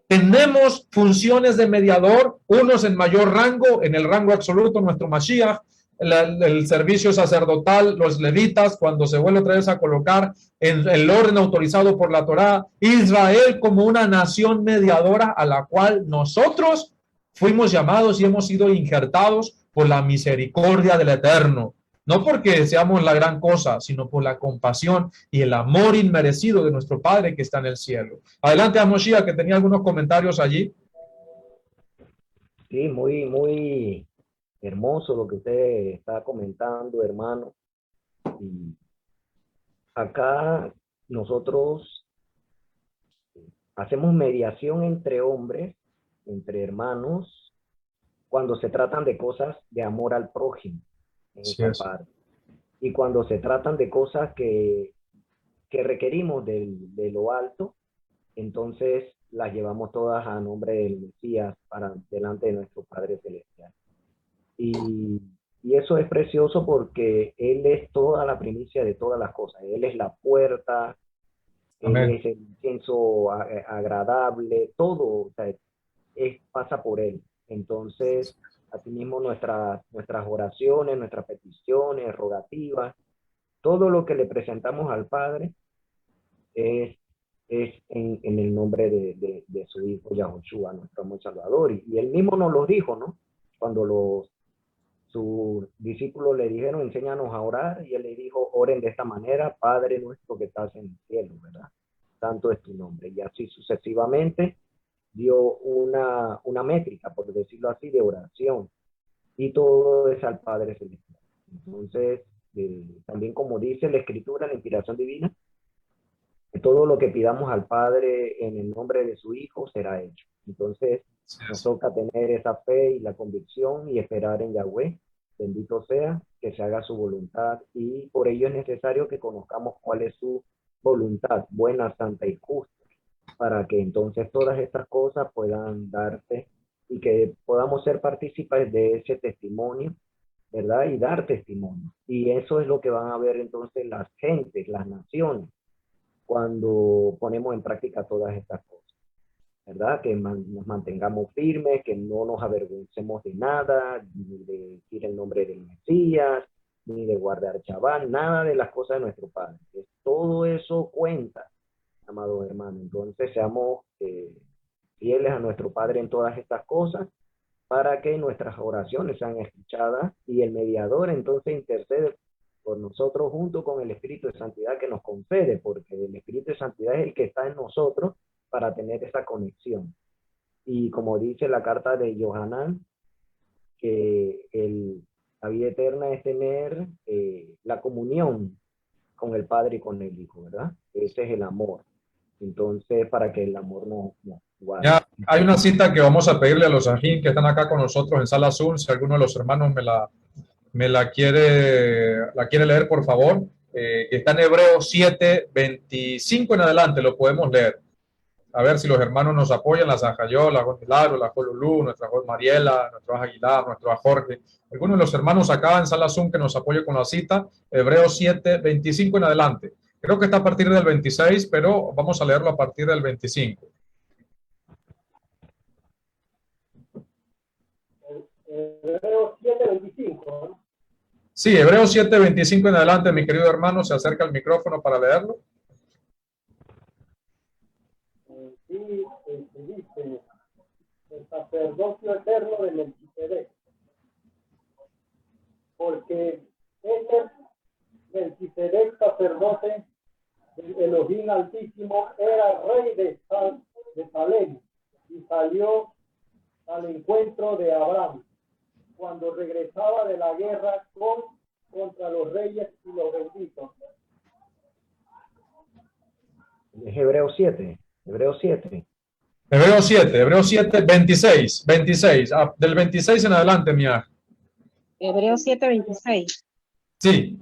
Tenemos funciones de mediador, unos en mayor rango, en el rango absoluto, nuestro Mashiach, el servicio sacerdotal, los levitas, cuando se vuelve otra vez a colocar en el orden autorizado por la Torá, Israel como una nación mediadora a la cual nosotros fuimos llamados y hemos sido injertados por la misericordia del Eterno. No porque seamos la gran cosa, sino por la compasión y el amor inmerecido de nuestro Padre que está en el cielo. Adelante, Amoshiach, que tenía algunos comentarios allí. Sí, muy, muy hermoso lo que usted está comentando, hermano. Y Acá nosotros hacemos mediación entre hombres, entre hermanos, cuando se tratan de cosas de amor al prójimo, en Así esa es. parte. Y cuando se tratan de cosas que requerimos de lo alto, entonces las llevamos todas a nombre del Mesías para delante de nuestro Padre Celestial. Y, y eso es precioso porque Él es toda la primicia de todas las cosas. Él es la puerta, Él Amén. es el incienso agradable, todo, o sea, pasa por Él. Entonces, asimismo nuestras oraciones, nuestras peticiones, rogativas, todo lo que le presentamos al Padre es, es en el nombre de su Hijo Yahushua, nuestro amor Salvador. Y él mismo nos lo dijo, ¿no? Cuando sus discípulos le dijeron, enséñanos a orar, y él le dijo, oren de esta manera, Padre nuestro que estás en el cielo, ¿verdad? Santo es tu nombre. Y así sucesivamente dio una métrica, por decirlo así, de oración. Y todo es al Padre Celestial. Entonces, también como dice la Escritura, la inspiración divina, que todo lo que pidamos al Padre en el nombre de su Hijo será hecho. Entonces, Así nos es. toca tener esa fe y la convicción y esperar en Yahweh. Bendito sea, que se haga su voluntad. Y por ello es necesario que conozcamos cuál es su voluntad, buena, santa y justa, para que entonces todas estas cosas puedan darse y que podamos ser partícipes de ese testimonio, ¿verdad? Y dar testimonio. Y eso es lo que van a ver entonces las gentes, las naciones, cuando ponemos en práctica todas estas cosas, ¿verdad? Que nos mantengamos firmes, que no nos avergoncemos de nada, ni de decir el nombre del Mesías, ni de guardar Shabbat, nada de las cosas de nuestro Padre. Todo eso cuenta, amados hermanos. Entonces seamos fieles a nuestro Padre en todas estas cosas para que nuestras oraciones sean escuchadas y el mediador entonces intercede por nosotros junto con el Espíritu de Santidad que nos concede, porque el Espíritu de Santidad es el que está en nosotros para tener esa conexión. Y como dice la carta de Johanán, que la vida eterna es tener la comunión con el Padre y con el Hijo, ¿verdad? Ese es el amor. Entonces, para que el amor nos guarde. Ya hay una cita que vamos a pedirle a los ajín que están acá con nosotros en Sala Azul. Si alguno de los hermanos me la quiere leer, por favor. Está en Hebreos 7, 25 en adelante, lo podemos leer. A ver si los hermanos nos apoyan, la Sanjayó, la Milagro, la Jolulú, nuestra Mariela, nuestro Aguilar, nuestro Jorge. Algunos de los hermanos acá en Sala Zoom que nos apoye con la cita, Hebreos 7, 25 en adelante. Creo que está a partir del 26, pero vamos a leerlo a partir del 25. Hebreos 7:25, ¿no? Sí, Hebreos 7, 25 en adelante, mi querido hermano, se acerca el micrófono para leerlo. Sí, dice, el sacerdocio eterno de Melquisedec, porque ese Melquisedec, sacerdote del Elohim Altísimo, era rey de Salem y salió al encuentro de Abraham cuando regresaba de la guerra contra los reyes y los benditos. Es Hebreos 7, Hebreos 7. Hebreos 7, 26, 26. Del 26 en adelante, mía. Hebreos 7:26. Sí,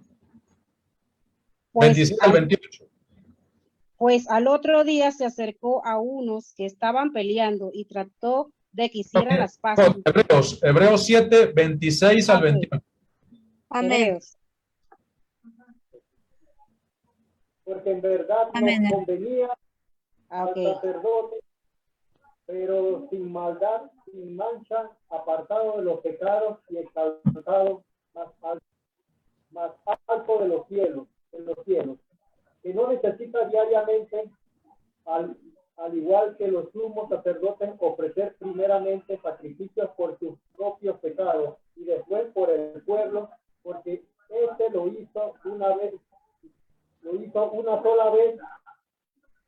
Pues 27 al 28. Pues al otro día se acercó a unos que estaban peleando y trató de que hicieran las paces. Hebreos 7, 26 al 28. Amén. Hebreos. Porque en verdad Amén. nos convenía al Ok. sacerdote, pero sin maldad, sin mancha, apartado de los pecados y exaltado más alto de los cielos, que no necesita diariamente, al igual que los sumos sacerdotes, ofrecer primeramente sacrificios por sus propios pecados y después por el pueblo, porque este lo hizo una sola vez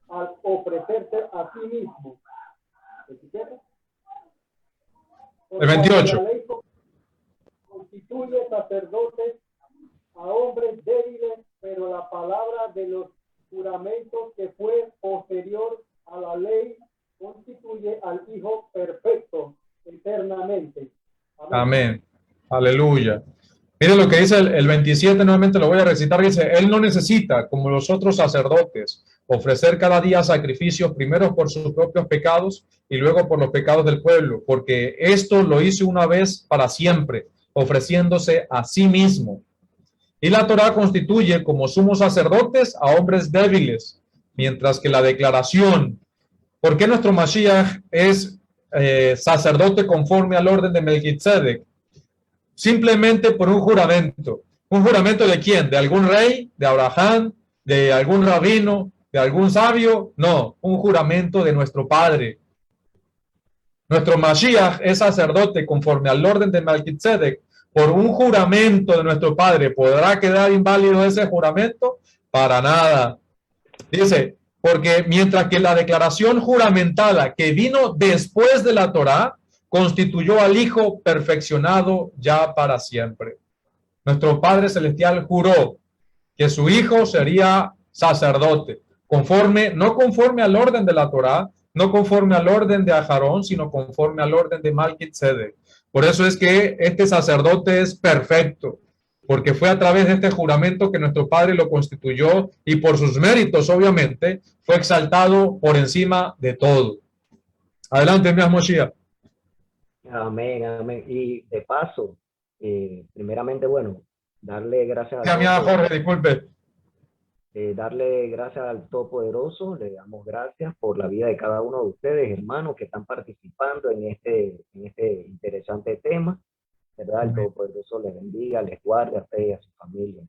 al ofrecerse a sí mismo. El 28. La ley constituye sacerdotes a hombres débiles, pero la palabra de los juramentos que fue posterior a la ley constituye al Hijo perfecto eternamente. Amén. Amén. Aleluya. Mire lo que dice el 27, nuevamente lo voy a recitar, dice, Él no necesita, como los otros sacerdotes, ofrecer cada día sacrificios, primero por sus propios pecados y luego por los pecados del pueblo, porque esto lo hizo una vez para siempre, ofreciéndose a sí mismo. Y la Torá constituye como sumos sacerdotes a hombres débiles, mientras que la declaración, ¿por qué nuestro Mashiach es sacerdote conforme al orden de Melquisedec? Simplemente por un juramento. ¿Un juramento de quién? ¿De algún rey? ¿De Abraham? ¿De algún rabino? ¿De algún sabio? No, un juramento de nuestro Padre. Nuestro Mashiach es sacerdote conforme al orden de Melquisedec por un juramento de nuestro Padre. ¿Podrá quedar inválido ese juramento? Para nada. Dice, porque mientras que la declaración juramentada que vino después de la Torá constituyó al Hijo perfeccionado ya para siempre. Nuestro Padre Celestial juró que su Hijo sería sacerdote, no conforme al orden de la Torá, no conforme al orden de Aarón, sino conforme al orden de Melquisedec. Por eso es que este sacerdote es perfecto, porque fue a través de este juramento que nuestro Padre lo constituyó y por sus méritos, obviamente, fue exaltado por encima de todo. Adelante, mi Moshiach. Amén, amén. Y de paso, primeramente, bueno, darle gracias a Jorge, disculpe. Darle gracias al Todopoderoso, le damos gracias por la vida de cada uno de ustedes, hermanos, que están participando en este interesante tema, ¿verdad? El Todopoderoso les bendiga, les guarde a ustedes y a su familia.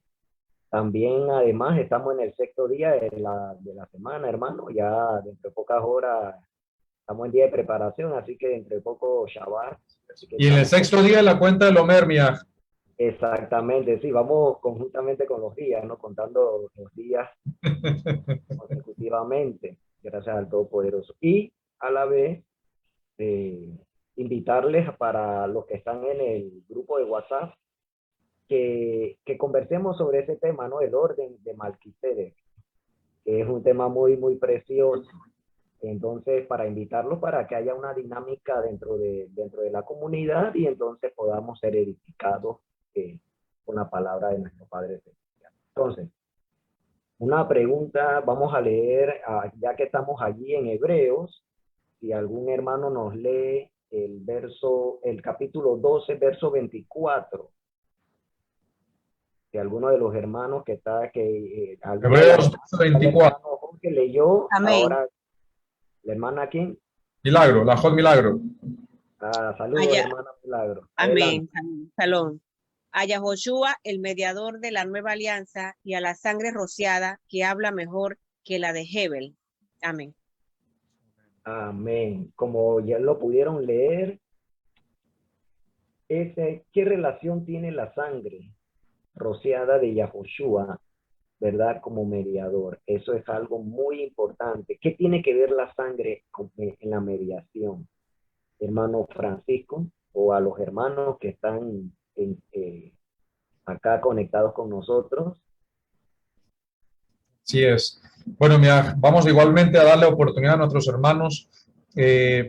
También, además, estamos en el sexto día de la semana, hermano, ya dentro de pocas horas estamos en día de preparación, así que dentro de poco Shabbat. Y en el sexto día de la cuenta del Omer, Miaj. Exactamente, sí, vamos conjuntamente con los días, ¿no? Contando los días consecutivamente, gracias al Todopoderoso. Y a la vez, invitarles para los que están en el grupo de WhatsApp, que conversemos sobre ese tema, ¿no? El orden de Melquisedec, que es un tema muy, muy precioso. Entonces, para invitarlos para que haya una dinámica dentro de la comunidad y entonces podamos ser edificados con la palabra de nuestro Padre Celestial. Entonces, una pregunta, vamos a leer, ya que estamos allí en Hebreos, si algún hermano nos lee el capítulo 12, verso 24. Si alguno de los hermanos que está, Hebreos 24. Que leyó, amén. Ahora, la hermana aquí. Milagro, la Jod Milagro. Saludos, hermana Milagro. Amén. Salón. A Yahoshua, el mediador de la nueva alianza, y a la sangre rociada, que habla mejor que la de Hebel. Amén. Amén. Como ya lo pudieron leer, ¿qué relación tiene la sangre rociada de Yahoshua, verdad, como mediador? Eso es algo muy importante. ¿Qué tiene que ver la sangre en la mediación? Hermano Francisco, o a los hermanos que están acá conectados con nosotros. Sí es. Bueno, mira, vamos igualmente a darle oportunidad a nuestros hermanos.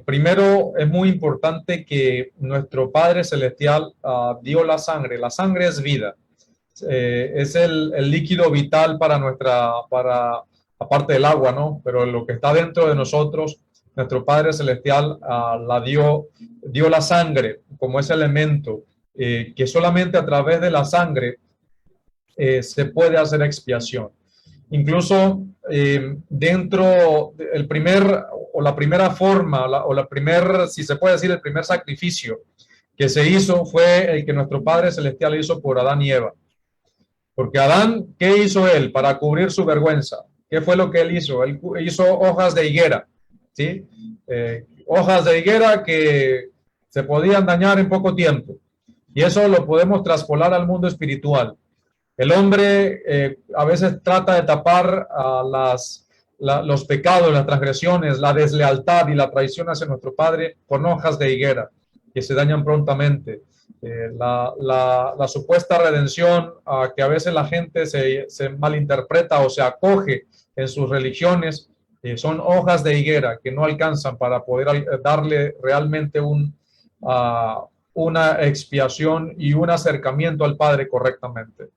Primero, es muy importante que nuestro Padre Celestial dio la sangre. La sangre es vida. Es el líquido vital aparte del agua, ¿no? Pero lo que está dentro de nosotros, nuestro Padre Celestial dio la sangre como ese elemento que solamente a través de la sangre se puede hacer expiación. Incluso la primera forma, si se puede decir, el primer sacrificio que se hizo fue el que nuestro Padre Celestial hizo por Adán y Eva. Porque Adán, ¿qué hizo él para cubrir su vergüenza? ¿Qué fue lo que él hizo? Él hizo hojas de higuera, ¿sí? Hojas de higuera que se podían dañar en poco tiempo. Y eso lo podemos traspolar al mundo espiritual. El hombre a veces trata de tapar los pecados, las transgresiones, la deslealtad y la traición hacia nuestro Padre con hojas de higuera que se dañan prontamente. La supuesta redención que a veces la gente se malinterpreta o se acoge en sus religiones, son hojas de higuera que no alcanzan para poder darle realmente una expiación y un acercamiento al Padre correctamente.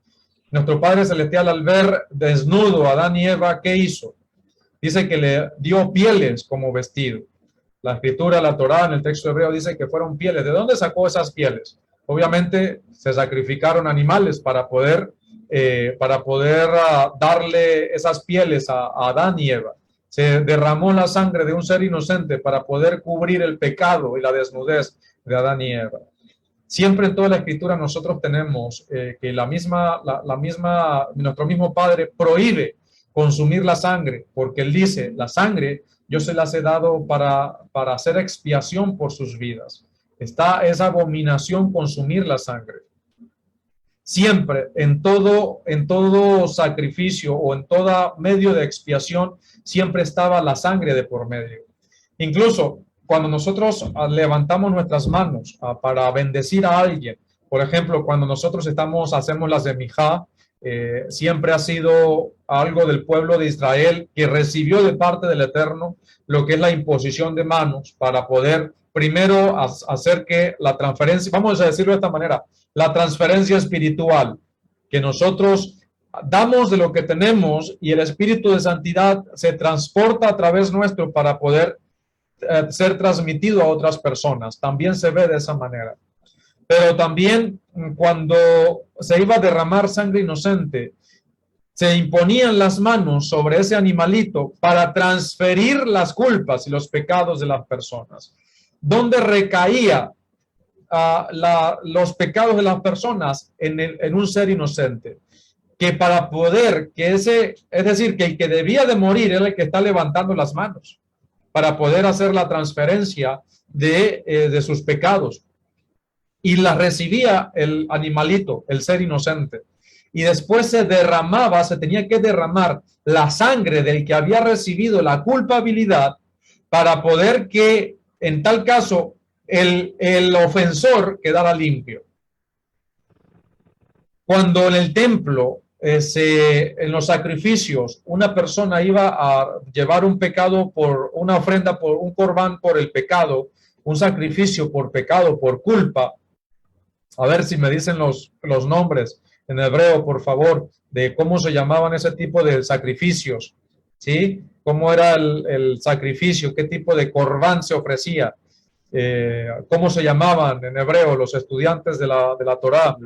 Nuestro Padre Celestial, al ver desnudo a Adán y Eva, ¿qué hizo? Dice que le dio pieles como vestido. La escritura, la Torá, en el texto hebreo dice que fueron pieles. ¿De dónde sacó esas pieles? Obviamente se sacrificaron animales para poder darle esas pieles a Adán y Eva. Se derramó la sangre de un ser inocente para poder cubrir el pecado y la desnudez de Adán y Eva. Siempre en toda la escritura nosotros tenemos que nuestro mismo Padre prohíbe consumir la sangre, porque Él dice, la sangre yo se las he dado para hacer expiación por sus vidas. Es abominación consumir la sangre. Siempre, en todo sacrificio o en todo medio de expiación, siempre estaba la sangre de por medio. Incluso cuando nosotros levantamos nuestras manos para bendecir a alguien, por ejemplo, cuando nosotros hacemos las semijá, siempre ha sido algo del pueblo de Israel que recibió de parte del Eterno lo que es la imposición de manos para poder primero hacer que la transferencia, vamos a decirlo de esta manera, la transferencia espiritual, que nosotros damos de lo que tenemos y el espíritu de santidad se transporta a través nuestro para poder ser transmitido a otras personas. También se ve de esa manera. Pero también cuando se iba a derramar sangre inocente, se imponían las manos sobre ese animalito para transferir las culpas y los pecados de las personas. ¿Dónde recaía los pecados de las personas? En un ser inocente. Que para poder, es decir, que el que debía de morir era el que está levantando las manos para poder hacer la transferencia de sus pecados. Y la recibía el animalito, el ser inocente. Y después se tenía que derramar la sangre del que había recibido la culpabilidad para poder que, en tal caso, el ofensor quedara limpio. Cuando en el templo, en los sacrificios, una persona iba a llevar un pecado por una ofrenda, por un corbán por el pecado, un sacrificio por pecado, por culpa. A ver si me dicen los nombres en hebreo, por favor, de cómo se llamaban ese tipo de sacrificios, ¿sí? ¿Cómo era el sacrificio? ¿Qué tipo de corbán se ofrecía? ¿Cómo se llamaban en hebreo los estudiantes de la Torá?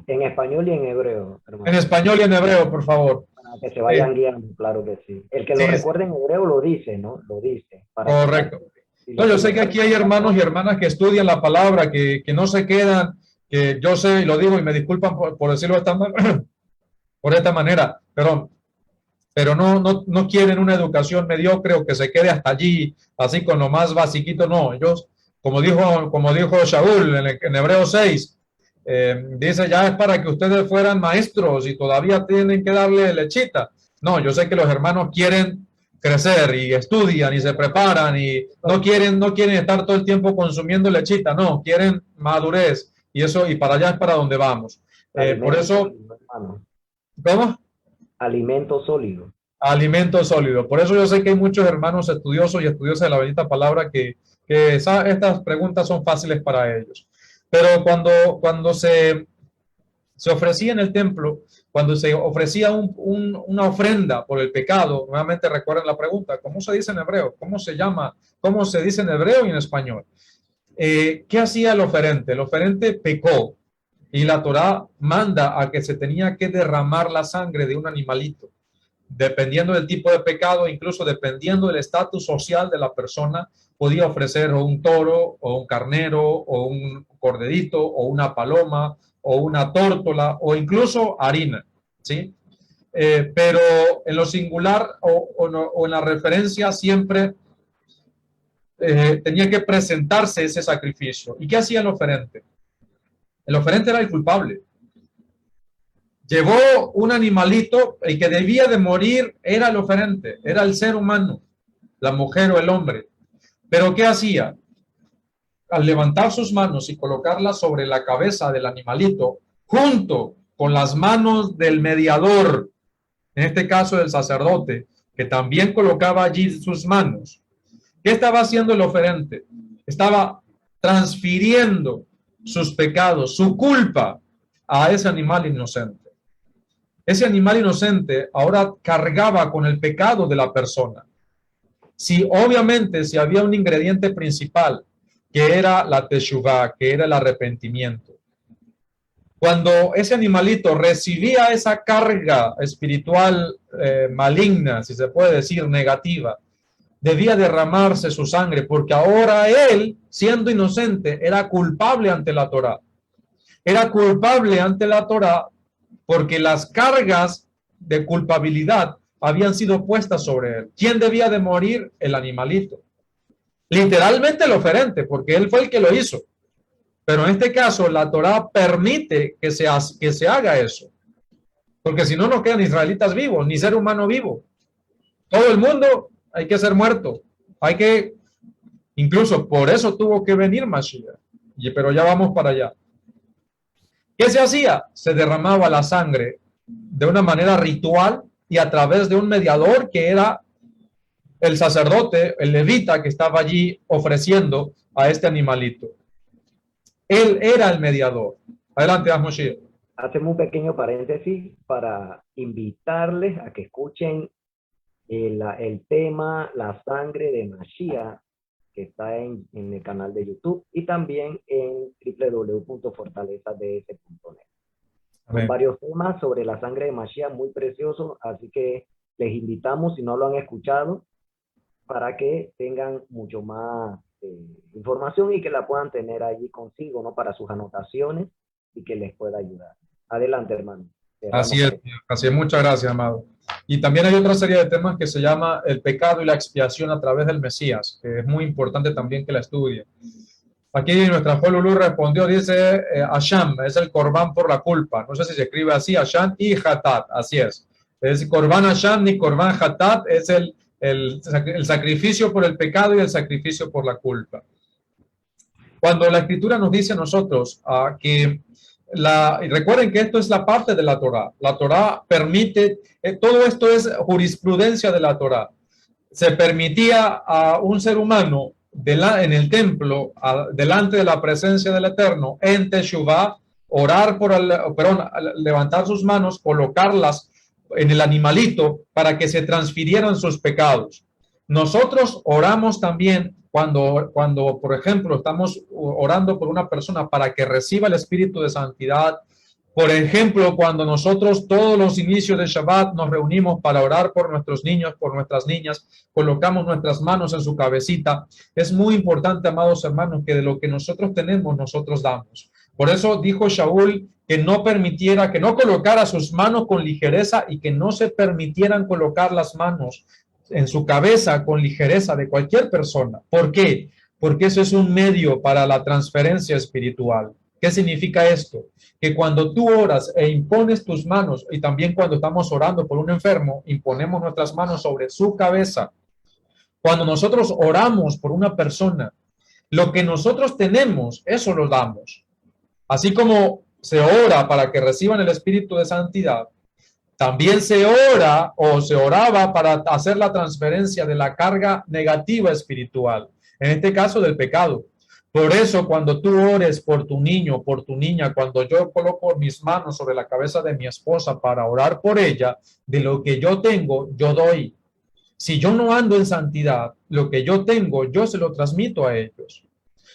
En español y en hebreo, hermano. En español y en hebreo, por favor. Para que se vayan guiando, claro que sí. El que lo recuerde en hebreo lo dice, ¿no? Lo dice. Correcto. No, yo sé que aquí hay hermanos y hermanas que estudian la palabra, que no se quedan, que yo sé y lo digo y me disculpan por decirlo por esta manera, pero no quieren una educación mediocre o que se quede hasta allí, así con lo más basiquito. No, ellos, como dijo Shaul en Hebreo 6, dice, ya es para que ustedes fueran maestros y todavía tienen que darle lechita. No, yo sé que los hermanos quieren crecer y estudian y se preparan y no quieren estar todo el tiempo consumiendo lechita, no, quieren madurez y para allá es para donde vamos. Por eso, ¿cómo? Alimento sólido. Alimento sólido. Por eso yo sé que hay muchos hermanos estudiosos y estudiosas de la bendita palabra que estas preguntas son fáciles para ellos. Pero cuando se ofrecía en el templo, cuando se ofrecía una ofrenda por el pecado, nuevamente recuerden la pregunta, ¿cómo se dice en hebreo? ¿Cómo se llama? ¿Cómo se dice en hebreo y en español? ¿Qué hacía el oferente? El oferente pecó y la Torá manda a que se tenía que derramar la sangre de un animalito. Dependiendo del tipo de pecado, incluso dependiendo del estatus social de la persona, podía ofrecer o un toro, o un carnero, o un corderito, o una paloma, o una tórtola, o incluso harina, ¿sí? Pero en lo singular o en la referencia siempre tenía que presentarse ese sacrificio. ¿Y qué hacía el oferente? El oferente era el culpable. Llevó un animalito, el que debía de morir era el oferente, era el ser humano, la mujer o el hombre. Pero ¿qué hacía? al levantar sus manos y colocarlas sobre la cabeza del animalito, junto con las manos del mediador, en este caso del sacerdote, que también colocaba allí sus manos, ¿qué estaba haciendo el oferente? Estaba transfiriendo sus pecados, su culpa a ese animal inocente. Ese animal inocente ahora cargaba con el pecado de la persona. Obviamente, si había un ingrediente principal, que era la teshuvá, que era el arrepentimiento. Cuando ese animalito recibía esa carga espiritual maligna, si se puede decir negativa, debía derramarse su sangre, porque ahora él, siendo inocente, era culpable ante la Torá. Era culpable ante la Torá porque las cargas de culpabilidad habían sido puestas sobre él. ¿Quién debía de morir? El animalito. Literalmente el oferente, porque él fue el que lo hizo. Pero en este caso, la Torá permite que se haga eso. Porque si no, no quedan israelitas vivos, ni ser humano vivo. Todo el mundo hay que ser muerto. Incluso por eso tuvo que venir Mashiach. Pero ya vamos para allá. ¿Qué se hacía? Se derramaba la sangre de una manera ritual y a través de un mediador que era el sacerdote, el levita que estaba allí ofreciendo a este animalito. Él era el mediador. Adelante, Moshe. Hacemos un pequeño paréntesis para invitarles a que escuchen el tema La sangre de Mashiach, que está en el canal de YouTube y también en www.fortalezads.net. Son varios temas sobre la sangre de Mashiach muy preciosos, así que les invitamos, si no lo han escuchado, para que tengan mucho más información y que la puedan tener allí consigo, ¿no? Para sus anotaciones y que les pueda ayudar. Adelante, hermano. Así es, muchas gracias, amado. Y también hay otra serie de temas que se llama el pecado y la expiación a través del Mesías, que es muy importante también que la estudie. Aquí nuestra Polulú respondió, dice Asham, es el Corbán por la culpa. No sé si se escribe así, Asham y Hatat, así es. Es Corbán Asham ni Corbán Hatat, es el sacrificio por el pecado y el sacrificio por la culpa. Cuando la Escritura nos dice a nosotros que recuerden que esto es la parte de la Torá permite, todo esto es jurisprudencia de la Torá. Se permitía a un ser humano en el templo, delante de la presencia del Eterno, en Teshuvá, orar levantar sus manos, colocarlas en el animalito para que se transfirieran sus pecados. Nosotros oramos también cuando, por ejemplo, estamos orando por una persona para que reciba el espíritu de santidad. Por ejemplo, cuando nosotros todos los inicios de Shabbat nos reunimos para orar por nuestros niños, por nuestras niñas, colocamos nuestras manos en su cabecita. Es muy importante, amados hermanos, que de lo que nosotros tenemos, nosotros damos. Por eso dijo Shaul que no permitiera, que no colocara sus manos con ligereza y que no se permitieran colocar las manos en su cabeza con ligereza de cualquier persona. ¿Por qué? Porque eso es un medio para la transferencia espiritual. ¿Qué significa esto? Que cuando tú oras e impones tus manos, y también cuando estamos orando por un enfermo, imponemos nuestras manos sobre su cabeza. Cuando nosotros oramos por una persona, lo que nosotros tenemos, eso lo damos. Así como se ora para que reciban el espíritu de santidad, también se ora o se oraba para hacer la transferencia de la carga negativa espiritual, en este caso del pecado. Por eso, cuando tú ores por tu niño, por tu niña, cuando yo coloco mis manos sobre la cabeza de mi esposa para orar por ella, de lo que yo tengo, yo doy. Si yo no ando en santidad, lo que yo tengo, yo se lo transmito a ellos.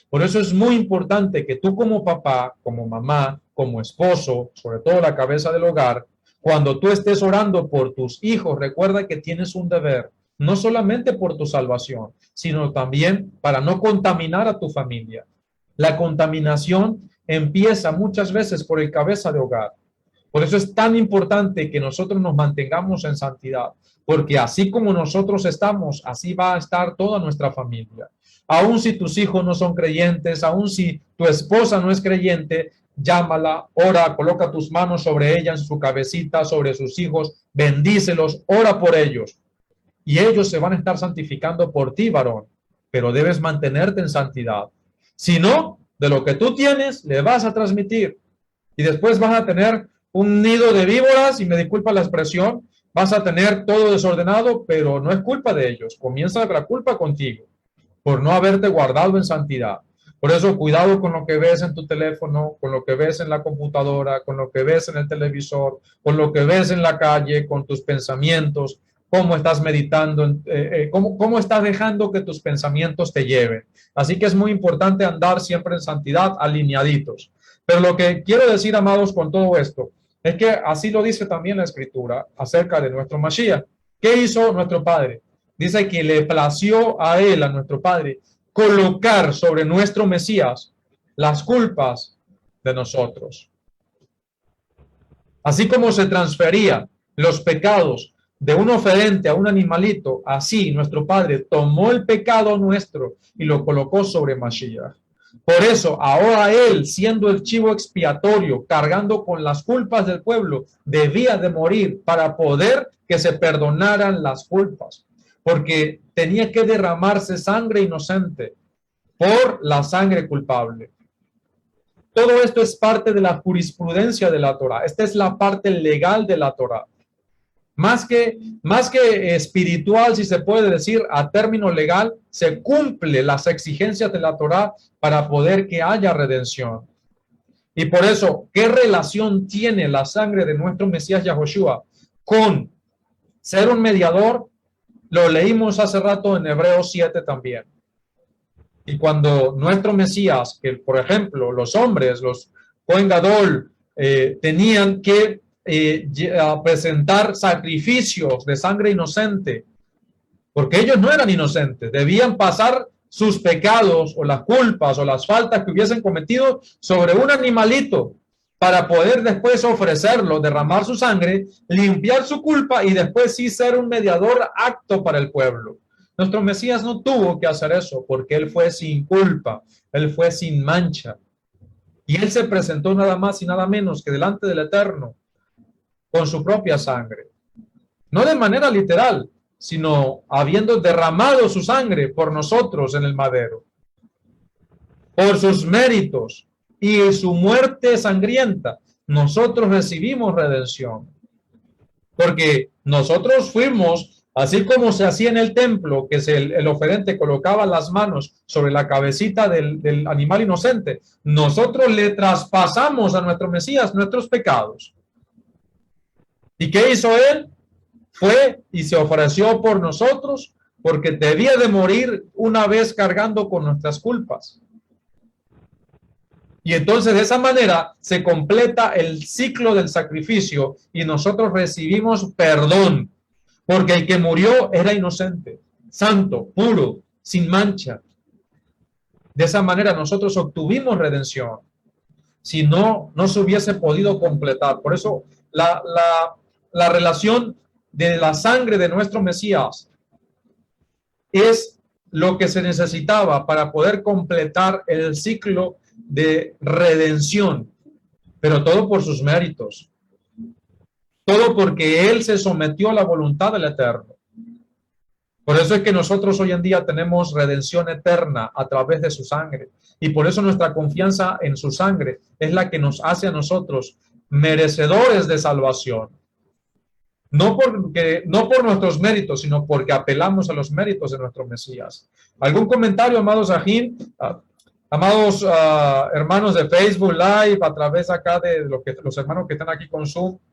Por eso es muy importante que tú como papá, como mamá, como esposo, sobre todo la cabeza del hogar, cuando tú estés orando por tus hijos, recuerda que tienes un deber, no solamente por tu salvación, sino también para no contaminar a tu familia. La contaminación empieza muchas veces por el cabeza de hogar. Por eso es tan importante que nosotros nos mantengamos en santidad, porque así como nosotros estamos, así va a estar toda nuestra familia. Aun si tus hijos no son creyentes, aun si tu esposa no es creyente, llámala, ora, coloca tus manos sobre ella, en su cabecita, sobre sus hijos, bendícelos, ora por ellos. Y ellos se van a estar santificando por ti, varón, pero debes mantenerte en santidad. sino de lo que tú tienes, le vas a transmitir. Y después vas a tener un nido de víboras, y me disculpa la expresión, vas a tener todo desordenado, pero no es culpa de ellos. Comienza la culpa contigo por no haberte guardado en santidad. Por eso, cuidado con lo que ves en tu teléfono, con lo que ves en la computadora, con lo que ves en el televisor, con lo que ves en la calle, con tus pensamientos, cómo estás meditando, cómo estás dejando que tus pensamientos te lleven. Así que es muy importante andar siempre en santidad, alineaditos. Pero lo que quiero decir, amados, con todo esto, es que así lo dice también la Escritura acerca de nuestro Mashiach. ¿Qué hizo nuestro Padre? Dice que le plació a él, a nuestro Padre, colocar sobre nuestro Mesías las culpas de nosotros. Así como se transfería los pecados de un oferente a un animalito, así nuestro Padre tomó el pecado nuestro y lo colocó sobre Mashiach. Por eso, ahora él, siendo el chivo expiatorio, cargando con las culpas del pueblo, debía de morir para poder que se perdonaran las culpas, porque tenía que derramarse sangre inocente por la sangre culpable. Todo esto es parte de la jurisprudencia de la Torá. Esta es la parte legal de la Torá. Más que espiritual, si se puede decir, a término legal, se cumple las exigencias de la Torá para poder que haya redención. Y por eso, ¿qué relación tiene la sangre de nuestro Mesías Yahoshua con ser un mediador? Lo leímos hace rato en Hebreos 7 también. Y cuando nuestro Mesías, que por ejemplo los hombres, los Cohen Gadol, tenían que presentar sacrificios de sangre inocente, porque ellos no eran inocentes, debían pasar sus pecados o las culpas o las faltas que hubiesen cometido sobre un animalito para poder después ofrecerlo, derramar su sangre, limpiar su culpa y después sí ser un mediador apto para el pueblo. Nuestro Mesías no tuvo que hacer eso porque él fue sin culpa, él fue sin mancha. Y él se presentó nada más y nada menos que delante del Eterno con su propia sangre. No de manera literal, sino habiendo derramado su sangre por nosotros en el madero. Por sus méritos y su muerte sangrienta, nosotros recibimos redención. Porque nosotros fuimos, así como se hacía en el templo, que el oferente colocaba las manos sobre la cabecita del animal inocente, nosotros le traspasamos a nuestro Mesías nuestros pecados. ¿Y qué hizo él? Fue y se ofreció por nosotros, porque debía de morir una vez cargando con nuestras culpas. Y entonces de esa manera se completa el ciclo del sacrificio y nosotros recibimos perdón, porque el que murió era inocente, santo, puro, sin mancha. De esa manera nosotros obtuvimos redención. Si no, no se hubiese podido completar. Por eso la relación de la sangre de nuestro Mesías es lo que se necesitaba para poder completar el ciclo de redención, pero todo por sus méritos, todo porque él se sometió a la voluntad del Eterno. Por eso es que nosotros hoy en día tenemos redención eterna a través de su sangre, y por eso nuestra confianza en su sangre es la que nos hace a nosotros merecedores de salvación. No por nuestros méritos, sino porque apelamos a los méritos de nuestro Mesías. ¿Algún comentario, amados Ajín? Amados hermanos de Facebook Live, a través acá de los hermanos que están aquí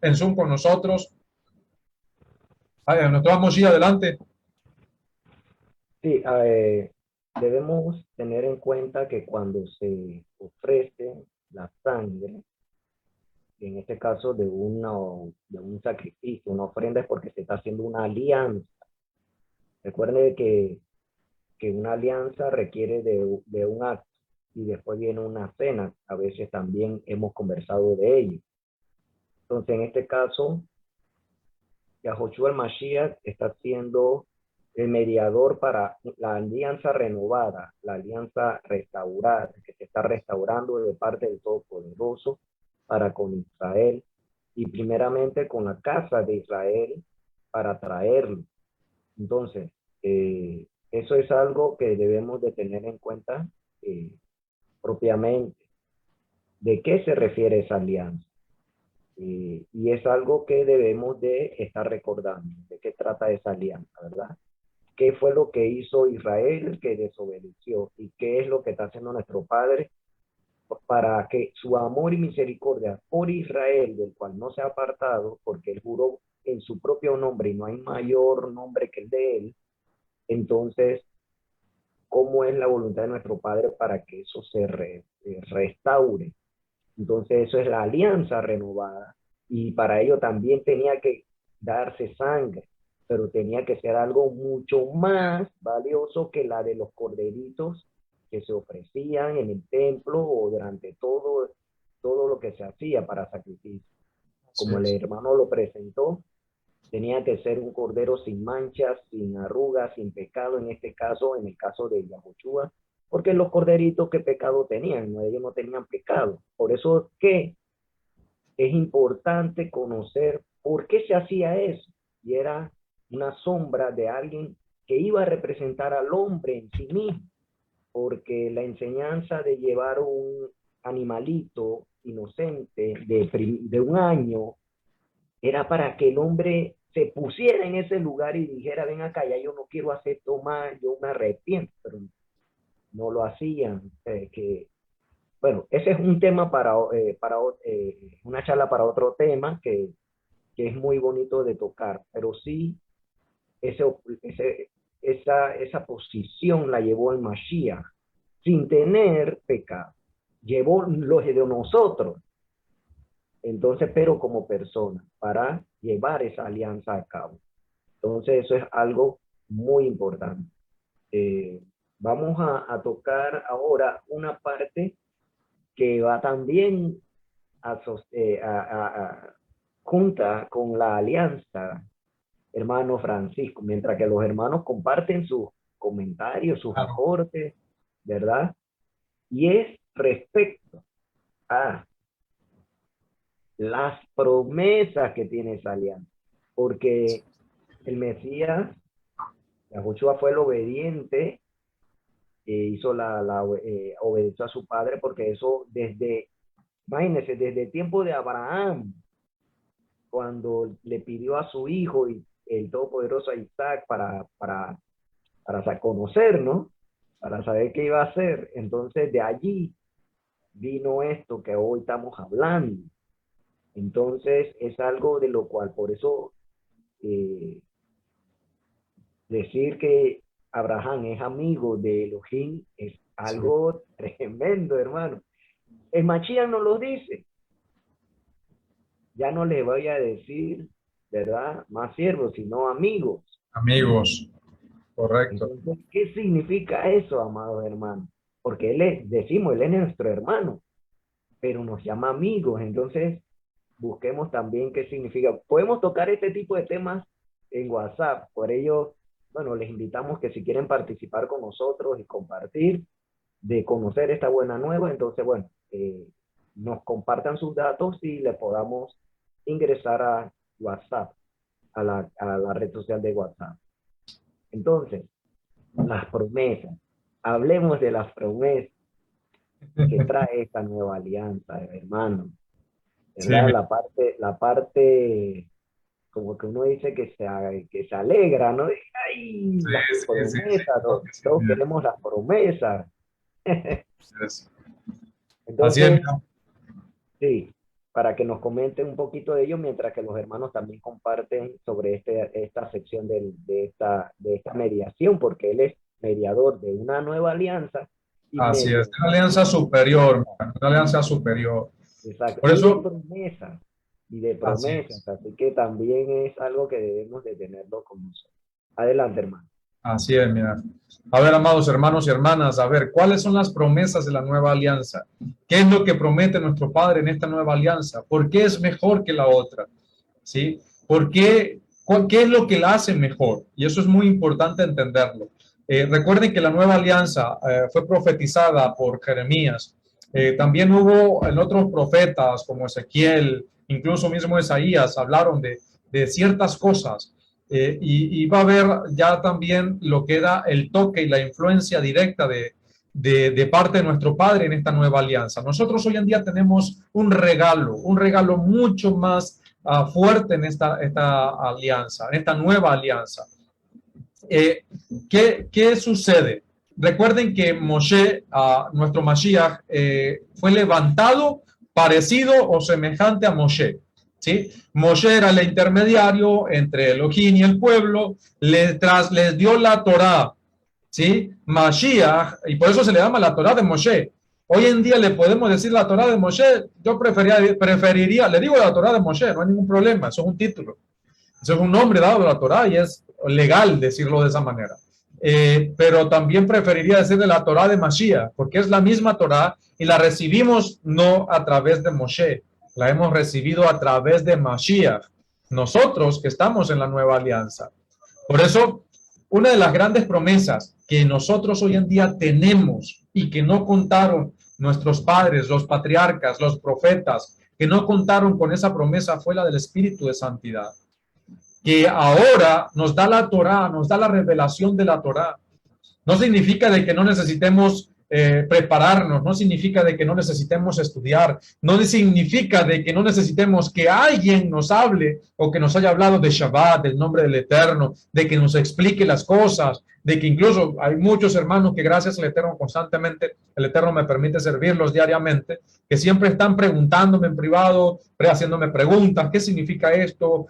en Zoom con nosotros. Nos vamos a ir adelante. Sí, debemos tener en cuenta que cuando se ofrece la sangre, en este caso de un sacrificio, una ofrenda, es porque se está haciendo una alianza. Recuerden que una alianza requiere de un acto y después viene una cena. A veces también hemos conversado de ello. Entonces, en este caso, Yahoshua el Mashiach está siendo el mediador para la alianza renovada, la alianza restaurada, que se está restaurando de parte del Todopoderoso para con Israel y primeramente con la casa de Israel para traerlo. Entonces, eso es algo que debemos de tener en cuenta propiamente. ¿De qué se refiere esa alianza? Y es algo que debemos de estar recordando. ¿De qué trata esa alianza, verdad? ¿Qué fue lo que hizo Israel que desobedeció? ¿Y qué es lo que está haciendo nuestro Padre para que su amor y misericordia por Israel, del cual no se ha apartado, porque él juró en su propio nombre y no hay mayor nombre que el de él? Entonces, ¿cómo es la voluntad de nuestro Padre para que eso se restaure? Entonces, eso es la alianza renovada. Y para ello también tenía que darse sangre, pero tenía que ser algo mucho más valioso que la de los corderitos que se ofrecían en el templo o durante todo lo que se hacía para sacrificio. Como el hermano lo presentó, tenía que ser un cordero sin manchas, sin arrugas, sin pecado, en este caso, en el caso de Yahushua, porque los corderitos, ¿qué pecado tenían? No, ellos no tenían pecado. Por eso que es importante conocer por qué se hacía eso. Y era una sombra de alguien que iba a representar al hombre en sí mismo, porque la enseñanza de llevar un animalito inocente de 1 año era para que el hombre se pusiera en ese lugar y dijera, ven acá, ya yo no quiero hacer esto más, yo me arrepiento, pero no lo hacían. Bueno, ese es un tema para una charla para otro tema que es muy bonito de tocar, pero sí, esa posición la llevó el Mashiach sin tener pecado. Llevó los de nosotros, entonces, pero como persona, para llevar esa alianza a cabo. Entonces, eso es algo muy importante. Vamos a tocar ahora una parte que va también junta con la alianza, hermano Francisco, mientras que los hermanos comparten sus comentarios, sus aportes, ¿verdad? Y es respecto a las promesas que tiene esa alianza, porque el Mesías, Yahushua, fue el obediente, obedeció a su padre, porque eso imagínense, desde el tiempo de Abraham, cuando le pidió a su hijo y el todopoderoso Isaac para conocer, ¿no? Para saber qué iba a hacer. Entonces de allí vino esto que hoy estamos hablando. Entonces es algo de lo cual, por eso decir que Abraham es amigo de Elohim es algo tremendo, hermano. El Mashiach nos lo dice. Ya no le voy a decir, ¿verdad?, más siervos, sino amigos. Amigos, correcto. Entonces, ¿qué significa eso, amados hermanos? Porque él es nuestro hermano, pero nos llama amigos. Entonces, busquemos también qué significa. Podemos tocar este tipo de temas en WhatsApp. Por ello, bueno, les invitamos que si quieren participar con nosotros y compartir, de conocer esta buena nueva, entonces, bueno, nos compartan sus datos y le podamos ingresar a WhatsApp, a la red social de WhatsApp. Entonces, las promesas. Hablemos de las promesas que trae esta nueva alianza, hermano. ¿Verdad? Sí, la parte como que uno dice que se alegra, ¿no? ¡Ay! Sí, las promesas, todos queremos las promesas. Entonces, sí, para que nos comenten un poquito de ello, mientras que los hermanos también comparten sobre esta sección de esta mediación, porque él es mediador de una nueva alianza. Así es, una alianza superior, una alianza superior. Exacto. Por eso, de promesas, así que también es algo que debemos de tenerlo con nosotros. Adelante, hermano. Así es, mira. A ver, amados hermanos y hermanas, a ver, ¿cuáles son las promesas de la nueva alianza? ¿Qué es lo que promete nuestro Padre en esta nueva alianza? ¿Por qué es mejor que la otra? ¿Sí? ¿Por qué? ¿Qué es lo que la hace mejor? Y eso es muy importante entenderlo. Recuerden que la nueva alianza fue profetizada por Jeremías. También hubo en otros profetas como Ezequiel, incluso mismo Isaías, hablaron de ciertas cosas. Y va a haber ya también lo que era el toque y la influencia directa de de parte de nuestro Padre en esta nueva alianza. Nosotros hoy en día tenemos un regalo mucho más fuerte en esta alianza, en esta nueva alianza. ¿Qué sucede? Recuerden que Moshe, nuestro Mashiach, fue levantado parecido o semejante a Moshe. ¿Sí? Moshe era el intermediario entre Elohim y el pueblo, les dio la Torá, ¿sí? Mashiach, y por eso se le llama la Torá de Moshe. Hoy en día le podemos decir la Torá de Moshe. Yo preferiría, le digo la Torá de Moshe, no hay ningún problema, eso es un título, eso es un nombre dado a la Torá y es legal decirlo de esa manera. Pero también preferiría decirle la Torá de Mashiach, porque es la misma Torá y la recibimos no a través de Moshe, la hemos recibido a través de Mashiach, nosotros que estamos en la nueva alianza. Por eso, una de las grandes promesas que nosotros hoy en día tenemos y que no contaron nuestros padres, los patriarcas, los profetas, que no contaron con esa promesa fue la del Espíritu de Santidad, que ahora nos da la Torá, nos da la revelación de la Torá. No significa de que no necesitemos prepararnos, no significa de que no necesitemos estudiar, no significa de que no necesitemos que alguien nos hable o que nos haya hablado de Shabbat, del nombre del Eterno, de que nos explique las cosas, de que incluso hay muchos hermanos que gracias al Eterno constantemente, el Eterno me permite servirlos diariamente, que siempre están preguntándome en privado, haciéndome preguntas, ¿qué significa esto?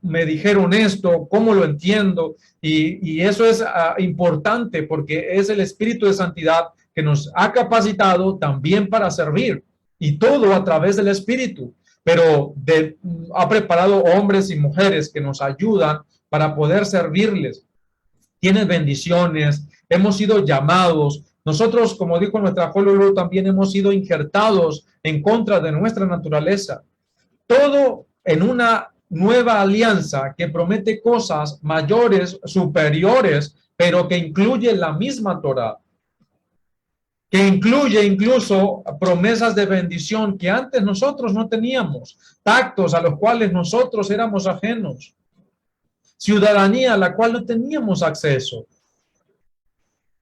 Me dijeron esto, ¿cómo lo entiendo? Y eso es importante porque es el Espíritu de Santidad que nos ha capacitado también para servir, y todo a través del Espíritu, pero ha preparado hombres y mujeres que nos ayudan para poder servirles. Tienen bendiciones, hemos sido llamados. Nosotros, como dijo nuestra Hololú, también hemos sido injertados en contra de nuestra naturaleza. Todo en una nueva alianza que promete cosas mayores, superiores, pero que incluye la misma Torá, que incluye incluso promesas de bendición que antes nosotros no teníamos, pactos a los cuales nosotros éramos ajenos, ciudadanía a la cual no teníamos acceso,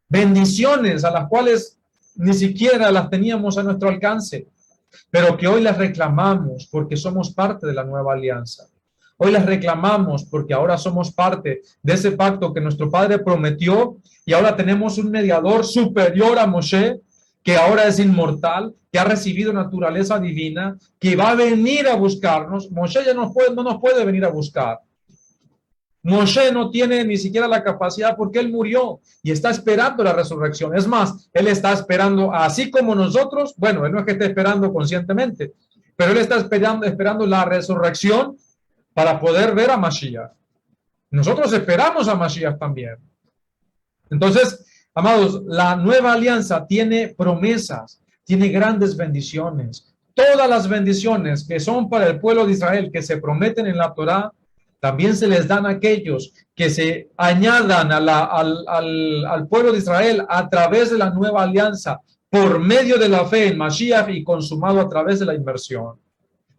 bendiciones a las cuales ni siquiera las teníamos a nuestro alcance, pero que hoy las reclamamos porque somos parte de la nueva alianza. Hoy las reclamamos porque ahora somos parte de ese pacto que nuestro Padre prometió, y ahora tenemos un mediador superior a Moshe, que ahora es inmortal, que ha recibido naturaleza divina, que va a venir a buscarnos. Moshe ya no nos puede venir a buscar. Moshe no tiene ni siquiera la capacidad porque él murió y está esperando la resurrección. Es más, él está esperando, así como nosotros, bueno, él no es que esté esperando conscientemente, pero él está esperando la resurrección para poder ver a Mashiach. Nosotros esperamos a Mashiach también. Entonces, amados, la nueva alianza tiene promesas, tiene grandes bendiciones. Todas las bendiciones que son para el pueblo de Israel, que se prometen en la Torá, también se les dan a aquellos que se añadan al pueblo de Israel a través de la nueva alianza, por medio de la fe en Mashiach y consumado a través de la inmersión,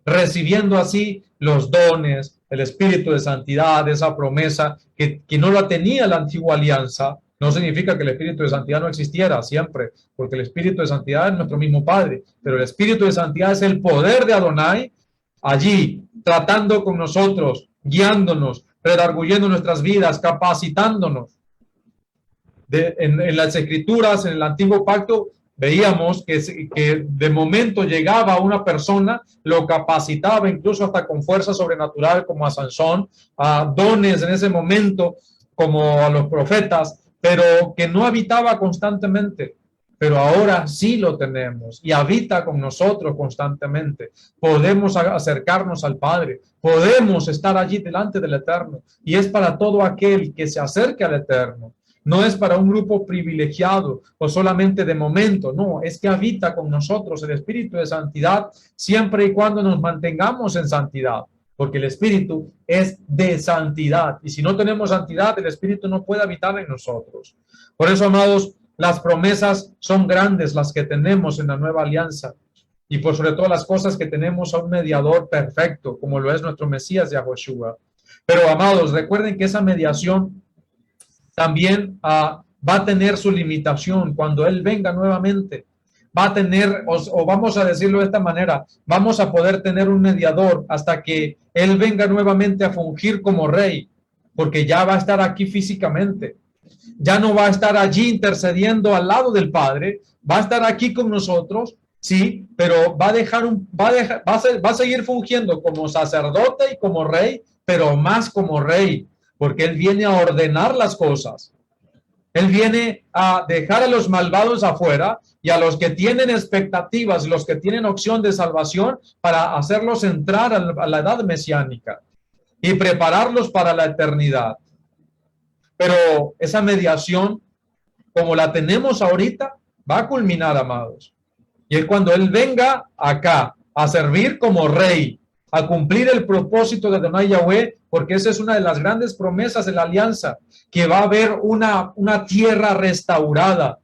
recibiendo así los dones, el Espíritu de Santidad, esa promesa que no la tenía la antigua alianza. No significa que el Espíritu de Santidad no existiera siempre, porque el Espíritu de Santidad es nuestro mismo Padre, pero el Espíritu de Santidad es el poder de Adonai allí, tratando con nosotros, guiándonos, redarguyendo nuestras vidas, capacitándonos. En las Escrituras, en el Antiguo Pacto, veíamos que de momento llegaba una persona, lo capacitaba incluso hasta con fuerza sobrenatural, como a Sansón, a dones en ese momento, como a los profetas, pero que no habitaba constantemente. Pero ahora sí lo tenemos y habita con nosotros constantemente. Podemos acercarnos al Padre, podemos estar allí delante del Eterno, y es para todo aquel que se acerque al Eterno. No es para un grupo privilegiado o solamente de momento, no, es que habita con nosotros el Espíritu de Santidad siempre y cuando nos mantengamos en santidad, porque el Espíritu es de santidad, y si no tenemos santidad, el Espíritu no puede habitar en nosotros. Por eso, amados, las promesas son grandes, las que tenemos en la nueva alianza, y por sobre todas las cosas que tenemos a un mediador perfecto, como lo es nuestro Mesías Yahushua. Pero, amados, recuerden que esa mediación también va a tener su limitación cuando Él venga nuevamente. Va a tener, o vamos a decirlo de esta manera, vamos a poder tener un mediador hasta que Él venga nuevamente a fungir como rey, porque ya va a estar aquí físicamente. Ya no va a estar allí intercediendo al lado del Padre, va a estar aquí con nosotros, sí, pero va a seguir fungiendo como sacerdote y como rey, pero más como rey, porque Él viene a ordenar las cosas. Él viene a dejar a los malvados afuera y a los que tienen expectativas, los que tienen opción de salvación, para hacerlos entrar a la edad mesiánica y prepararlos para la eternidad. Pero esa mediación, como la tenemos ahorita, va a culminar, amados. Y es cuando Él venga acá a servir como rey, a cumplir el propósito de Adonai Yahweh, porque esa es una de las grandes promesas de la alianza, que va a haber una tierra restaurada,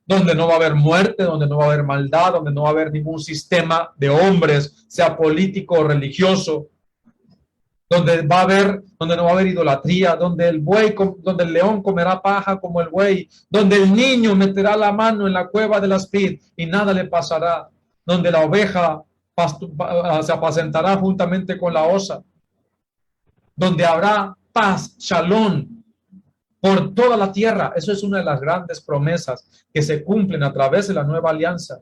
donde no va a haber muerte, donde no va a haber maldad, donde no va a haber ningún sistema de hombres, sea político o religioso, donde no va a haber idolatría, donde donde el león comerá paja como el buey, donde el niño meterá la mano en la cueva de la espid y nada le pasará, donde la oveja se apacentará juntamente con la osa, donde habrá paz, shalom, por toda la tierra. Eso es una de las grandes promesas que se cumplen a través de la nueva alianza.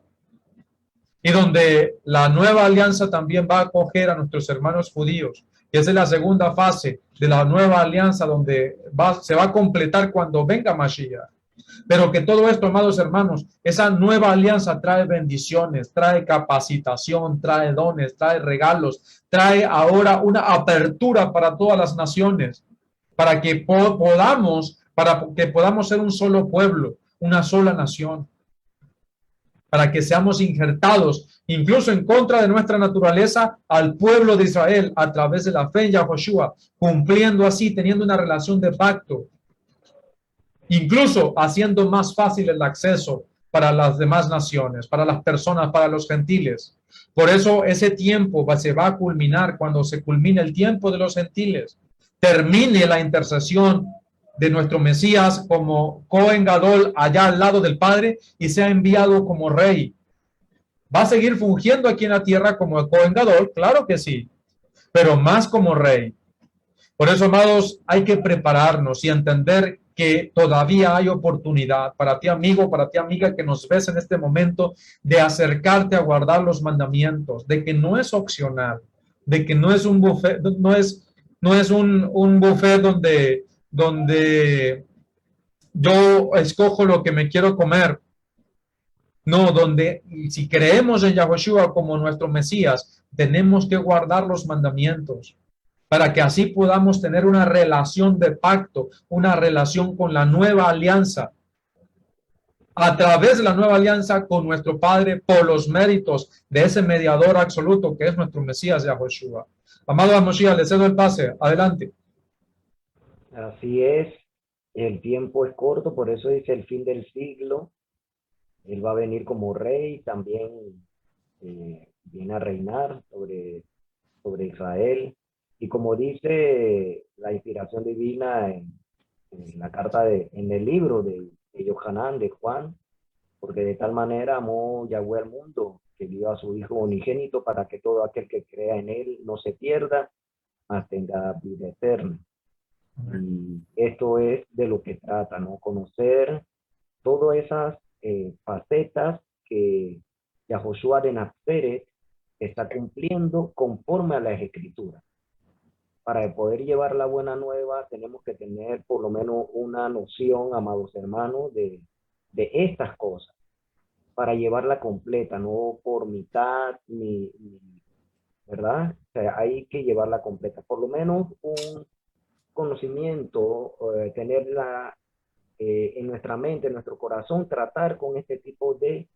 Y donde la nueva alianza también va a acoger a nuestros hermanos judíos, que es la segunda fase de la nueva alianza, donde se va a completar cuando venga Mashiach. Pero que todo esto, amados hermanos, esa nueva alianza trae bendiciones, trae capacitación, trae dones, trae regalos, trae ahora una apertura para todas las naciones, para que podamos ser un solo pueblo, una sola nación, para que seamos injertados, incluso en contra de nuestra naturaleza, al pueblo de Israel a través de la fe en Yahushua, cumpliendo así, teniendo una relación de pacto, incluso haciendo más fácil el acceso para las demás naciones, para las personas, para los gentiles. Por eso ese tiempo se va a culminar cuando se culmine el tiempo de los gentiles, termine la intercesión de nuestro Mesías como Cohen Gadol allá al lado del Padre y sea enviado como rey. ¿Va a seguir fungiendo aquí en la tierra como Cohen Gadol? Claro que sí, pero más como rey. Por eso, amados, hay que prepararnos y entender que todavía hay oportunidad para ti, amigo, para ti, amiga, que nos ves en este momento, de acercarte a guardar los mandamientos, de que no es opcional, de que no es un buffet, no es un buffet donde yo escojo lo que me quiero comer. No, donde si creemos en Yahushua como nuestro Mesías, tenemos que guardar los mandamientos para que así podamos tener una relación de pacto, una relación con la nueva alianza, a través de la nueva alianza con nuestro Padre, por los méritos de ese mediador absoluto que es nuestro Mesías Yahushua. Amado Moshiach, le cedo el pase. Adelante. Así es, el tiempo es corto, por eso dice el fin del siglo. Él va a venir como rey, también viene a reinar sobre Israel. Y como dice la inspiración divina en la carta en el libro de Yohanan, de Juan, porque de tal manera amó Yahweh al mundo, que dio a su Hijo unigénito para que todo aquel que crea en él no se pierda, mas tenga vida eterna. Y esto es de lo que trata, ¿no? Conocer todas esas facetas que Yahushua de Nazaret está cumpliendo conforme a las Escrituras. Para poder llevar la buena nueva, tenemos que tener por lo menos una noción, amados hermanos, de estas cosas, para llevarla completa, no por mitad, ¿verdad? O sea, hay que llevarla completa, por lo menos un conocimiento, tenerla en nuestra mente, en nuestro corazón, tratar con este tipo de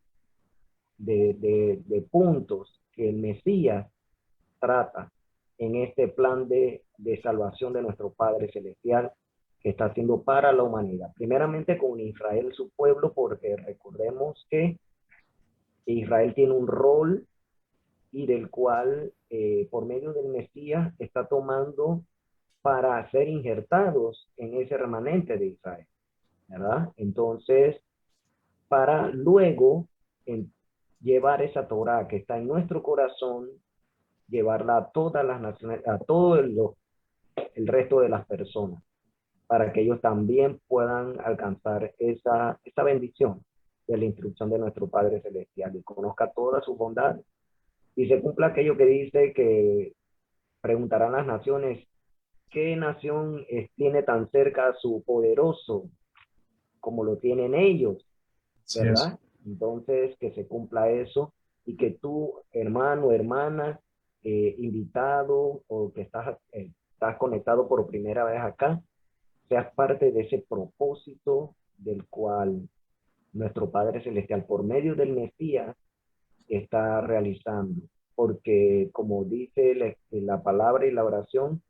puntos que el Mesías trata en este plan de salvación de nuestro Padre Celestial que está haciendo para la humanidad. Primeramente con Israel, su pueblo, porque recordemos que Israel tiene un rol y del cual por medio del Mesías está tomando para ser injertados en ese remanente de Israel. ¿verdad? Entonces, para luego llevar esa Torá que está en nuestro corazón, llevarla a todas las naciones, a todo el resto de las personas, para que ellos también puedan alcanzar esa bendición de la instrucción de nuestro Padre Celestial y conozca toda su bondad y se cumpla aquello que dice que preguntarán las naciones, ¿qué nación tiene tan cerca a su poderoso como lo tienen ellos? ¿Verdad? Entonces, que se cumpla eso y que tú, hermano, hermana, invitado o que estás conectado por primera vez acá, seas parte de ese propósito del cual nuestro Padre Celestial, por medio del Mesías, está realizando. Porque, como dice la palabra y la oración,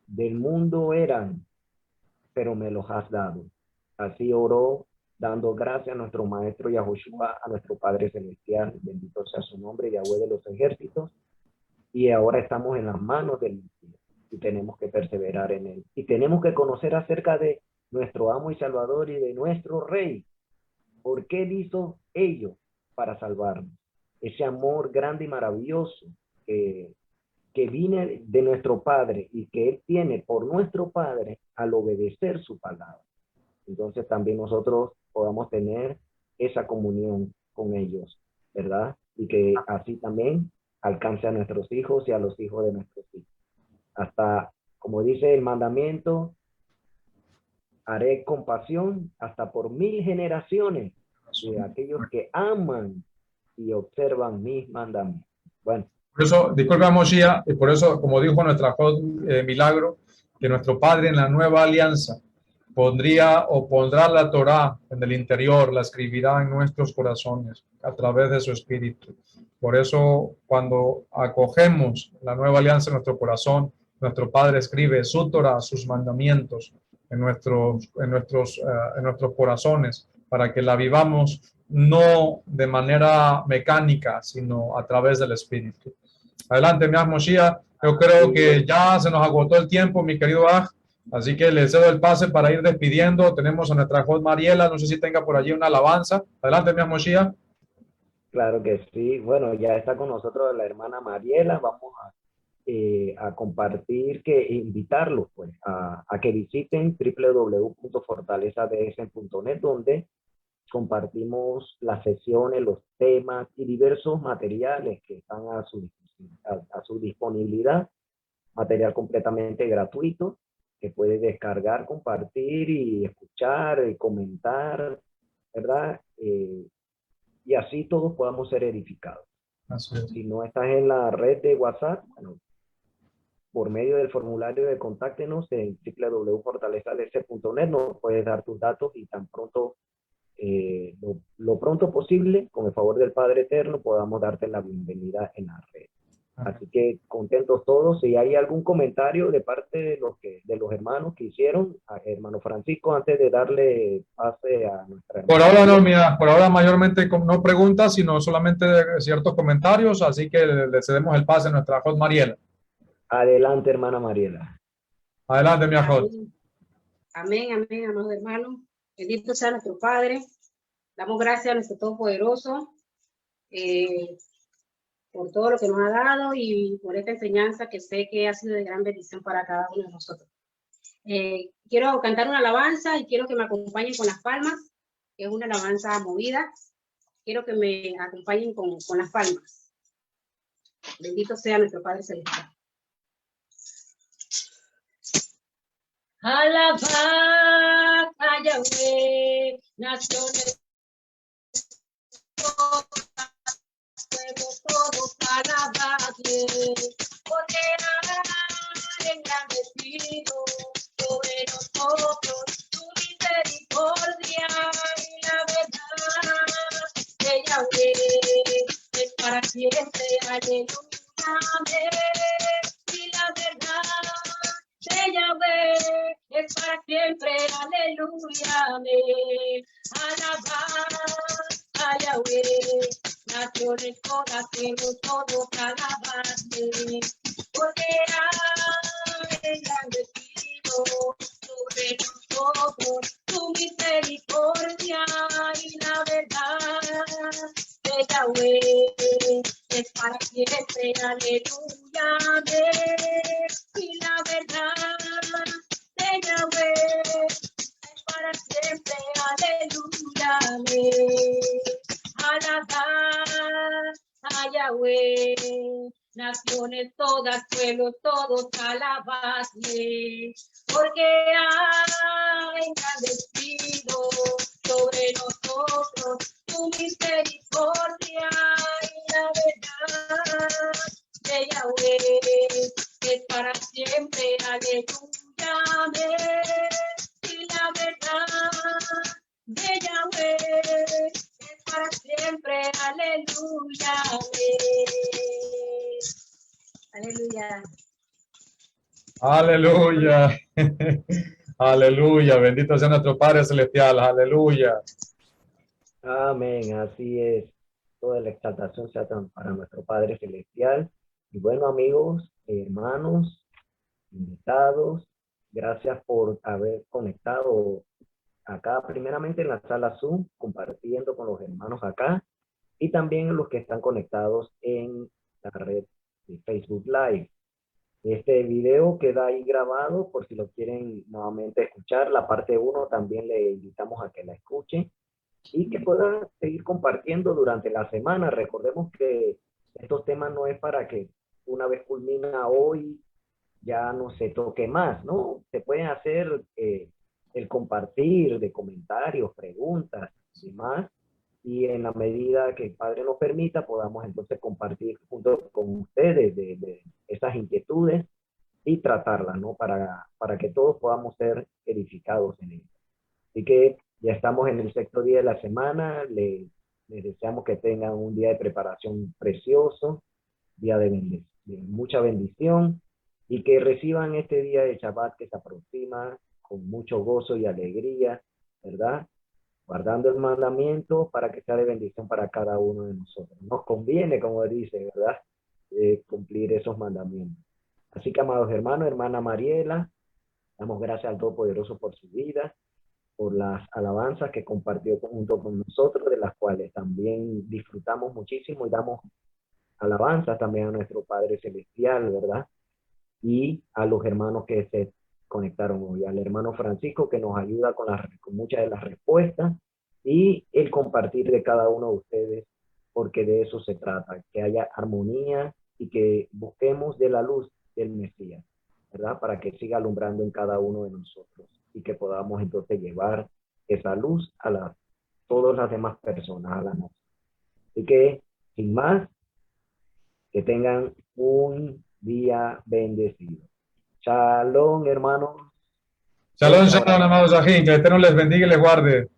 del mundo eran, pero me los has dado. Así oró, dando gracias a nuestro Maestro Yahushua, a nuestro Padre Celestial. Bendito sea su nombre, Yahweh de los ejércitos. Y ahora estamos en las manos del Mesías y tenemos que perseverar en él. Y tenemos que conocer acerca de nuestro amo y salvador y de nuestro rey. ¿Por qué hizo ello? Para salvarnos. Ese amor grande y maravilloso que viene de nuestro Padre y que Él tiene por nuestro Padre al obedecer su palabra. Entonces también nosotros podamos tener esa comunión con ellos, ¿verdad? Y que así también alcance a nuestros hijos y a los hijos de nuestros hijos. Hasta, como dice el mandamiento, haré compasión hasta por 1000 generaciones de aquellos que aman y observan mis mandamientos. Bueno. Por eso, disculpa Moshiach, y por eso, como dijo nuestra Milagro, que nuestro Padre en la nueva alianza pondrá la Torá en el interior, la escribirá en nuestros corazones a través de su Espíritu. Por eso, cuando acogemos la nueva alianza en nuestro corazón, nuestro Padre escribe su Torá, sus mandamientos en nuestros corazones, para que la vivamos no de manera mecánica, sino a través del Espíritu. Adelante, mi Moshiach. Yo creo que ya se nos agotó el tiempo, mi querido Aj. Así que le cedo el pase para ir despidiendo. Tenemos a nuestra Jod Mariela. No sé si tenga por allí una alabanza. Adelante, mi Moshiach. Claro que sí. Bueno, ya está con nosotros la hermana Mariela. Vamos a compartir, invitarlos pues, a que visiten www.fortalezads.net, donde compartimos las sesiones, los temas y diversos materiales que están a su disponibilidad. Material completamente gratuito que puede descargar, compartir y escuchar y comentar, ¿verdad? Y así todos podamos ser edificados. Si no estás en la red de WhatsApp, bueno, por medio del formulario de contáctenos en www.fortalezadc.net nos puedes dar tus datos y tan pronto, lo pronto posible, con el favor del Padre Eterno, podamos darte la bienvenida en la red. Así que contentos todos. Si hay algún comentario de parte de los hermanos que hicieron, hermano Francisco, antes de darle pase a nuestra hermana. Por ahora no, mira, por ahora mayormente no preguntas, sino solamente ciertos comentarios, así que le cedemos el pase a nuestra Jod Mariela. Adelante, hermana Mariela. Adelante, mi Jod. Amén, amén, amados hermanos. Bendito sea nuestro Padre. Damos gracias a nuestro Todopoderoso por todo lo que nos ha dado y por esta enseñanza que sé que ha sido de gran bendición para cada uno de nosotros. Quiero cantar una alabanza y quiero que me acompañen con las palmas, que es una alabanza movida. Quiero que me acompañen con las palmas. Bendito sea nuestro Padre Celestial. Alabad a Yahweh, naciones todos alabadle, porque ha engrandecido sobre nosotros tu misericordia y la verdad de Yahweh es para siempre, aleluya, amén, y la verdad de Yahweh es para siempre, aleluya, amén, alabad a Yahweh, naciones todas, todos alabarle, porque ha engrandecido sobre nosotros tu misericordia. siempre, aleluya, amén. Y la verdad de Yahweh es para siempre, aleluya, amén. Alabad a Yahweh, naciones todas, pueblos todos, alabadle, porque ha engrandecido sobre nosotros tu misericordia y la verdad de Yahweh es para siempre, aleluya, amén. Y la verdad de Yahweh es para siempre, aleluya, amén. Aleluya. Aleluya. Aleluya. Bendito sea nuestro Padre Celestial. Aleluya. Amén, así es. Toda la exaltación sea para nuestro Padre Celestial. Y bueno, amigos, hermanos, invitados, gracias por haber conectado acá, primeramente en la sala Zoom, compartiendo con los hermanos acá, y también los que están conectados en la red de Facebook Live. Este video queda ahí grabado por si lo quieren nuevamente escuchar. La parte 1 también le invitamos a que la escuchen y que puedan seguir compartiendo durante la semana. Recordemos que estos temas no es para que una vez culmina hoy ya no se toque más, ¿no? Se pueden hacer el compartir de comentarios, preguntas y demás, y en la medida que el Padre nos permita podamos entonces compartir junto con ustedes de esas inquietudes y tratarlas, ¿no? Para que todos podamos ser edificados en ello. Así que ya estamos en el 6º día de la semana. Les deseamos que tengan un día de preparación precioso, día de mucha bendición, y que reciban este día de Shabbat que se aproxima con mucho gozo y alegría, ¿verdad? Guardando el mandamiento para que sea de bendición para cada uno de nosotros. Nos conviene, como dice, ¿verdad? Cumplir esos mandamientos. Así que, amados hermanos, hermana Mariela, damos gracias al Todopoderoso por su vida, por las alabanzas que compartió junto con nosotros, de las cuales también disfrutamos muchísimo y damos alabanzas también a nuestro Padre Celestial, ¿verdad? Y a los hermanos que se conectaron hoy, al hermano Francisco que nos ayuda con muchas de las respuestas y el compartir de cada uno de ustedes, porque de eso se trata, que haya armonía y que busquemos de la luz del Mesías, ¿verdad? Para que siga alumbrando en cada uno de nosotros y que podamos entonces llevar esa luz a todas las demás personas, a la nación. Así que, sin más, que tengan un día bendecido. Shalom, hermanos. Shalom, shalom, amados Ajín. Que el Eterno les bendiga y les guarde.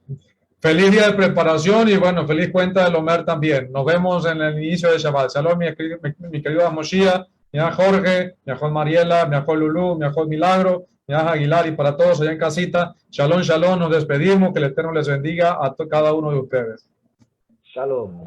Feliz día de preparación y bueno, feliz cuenta del Omer también. Nos vemos en el inicio de Shabbat. Shalom, mi querido Moshiach, mi Jorge, mi Ajol Mariela, mi Ajol Lulú, mi Ajol Milagro, mi Aj Aguilar y para todos allá en casita. Shalom, shalom. Nos despedimos. Que el Eterno les bendiga a cada uno de ustedes. Shalom.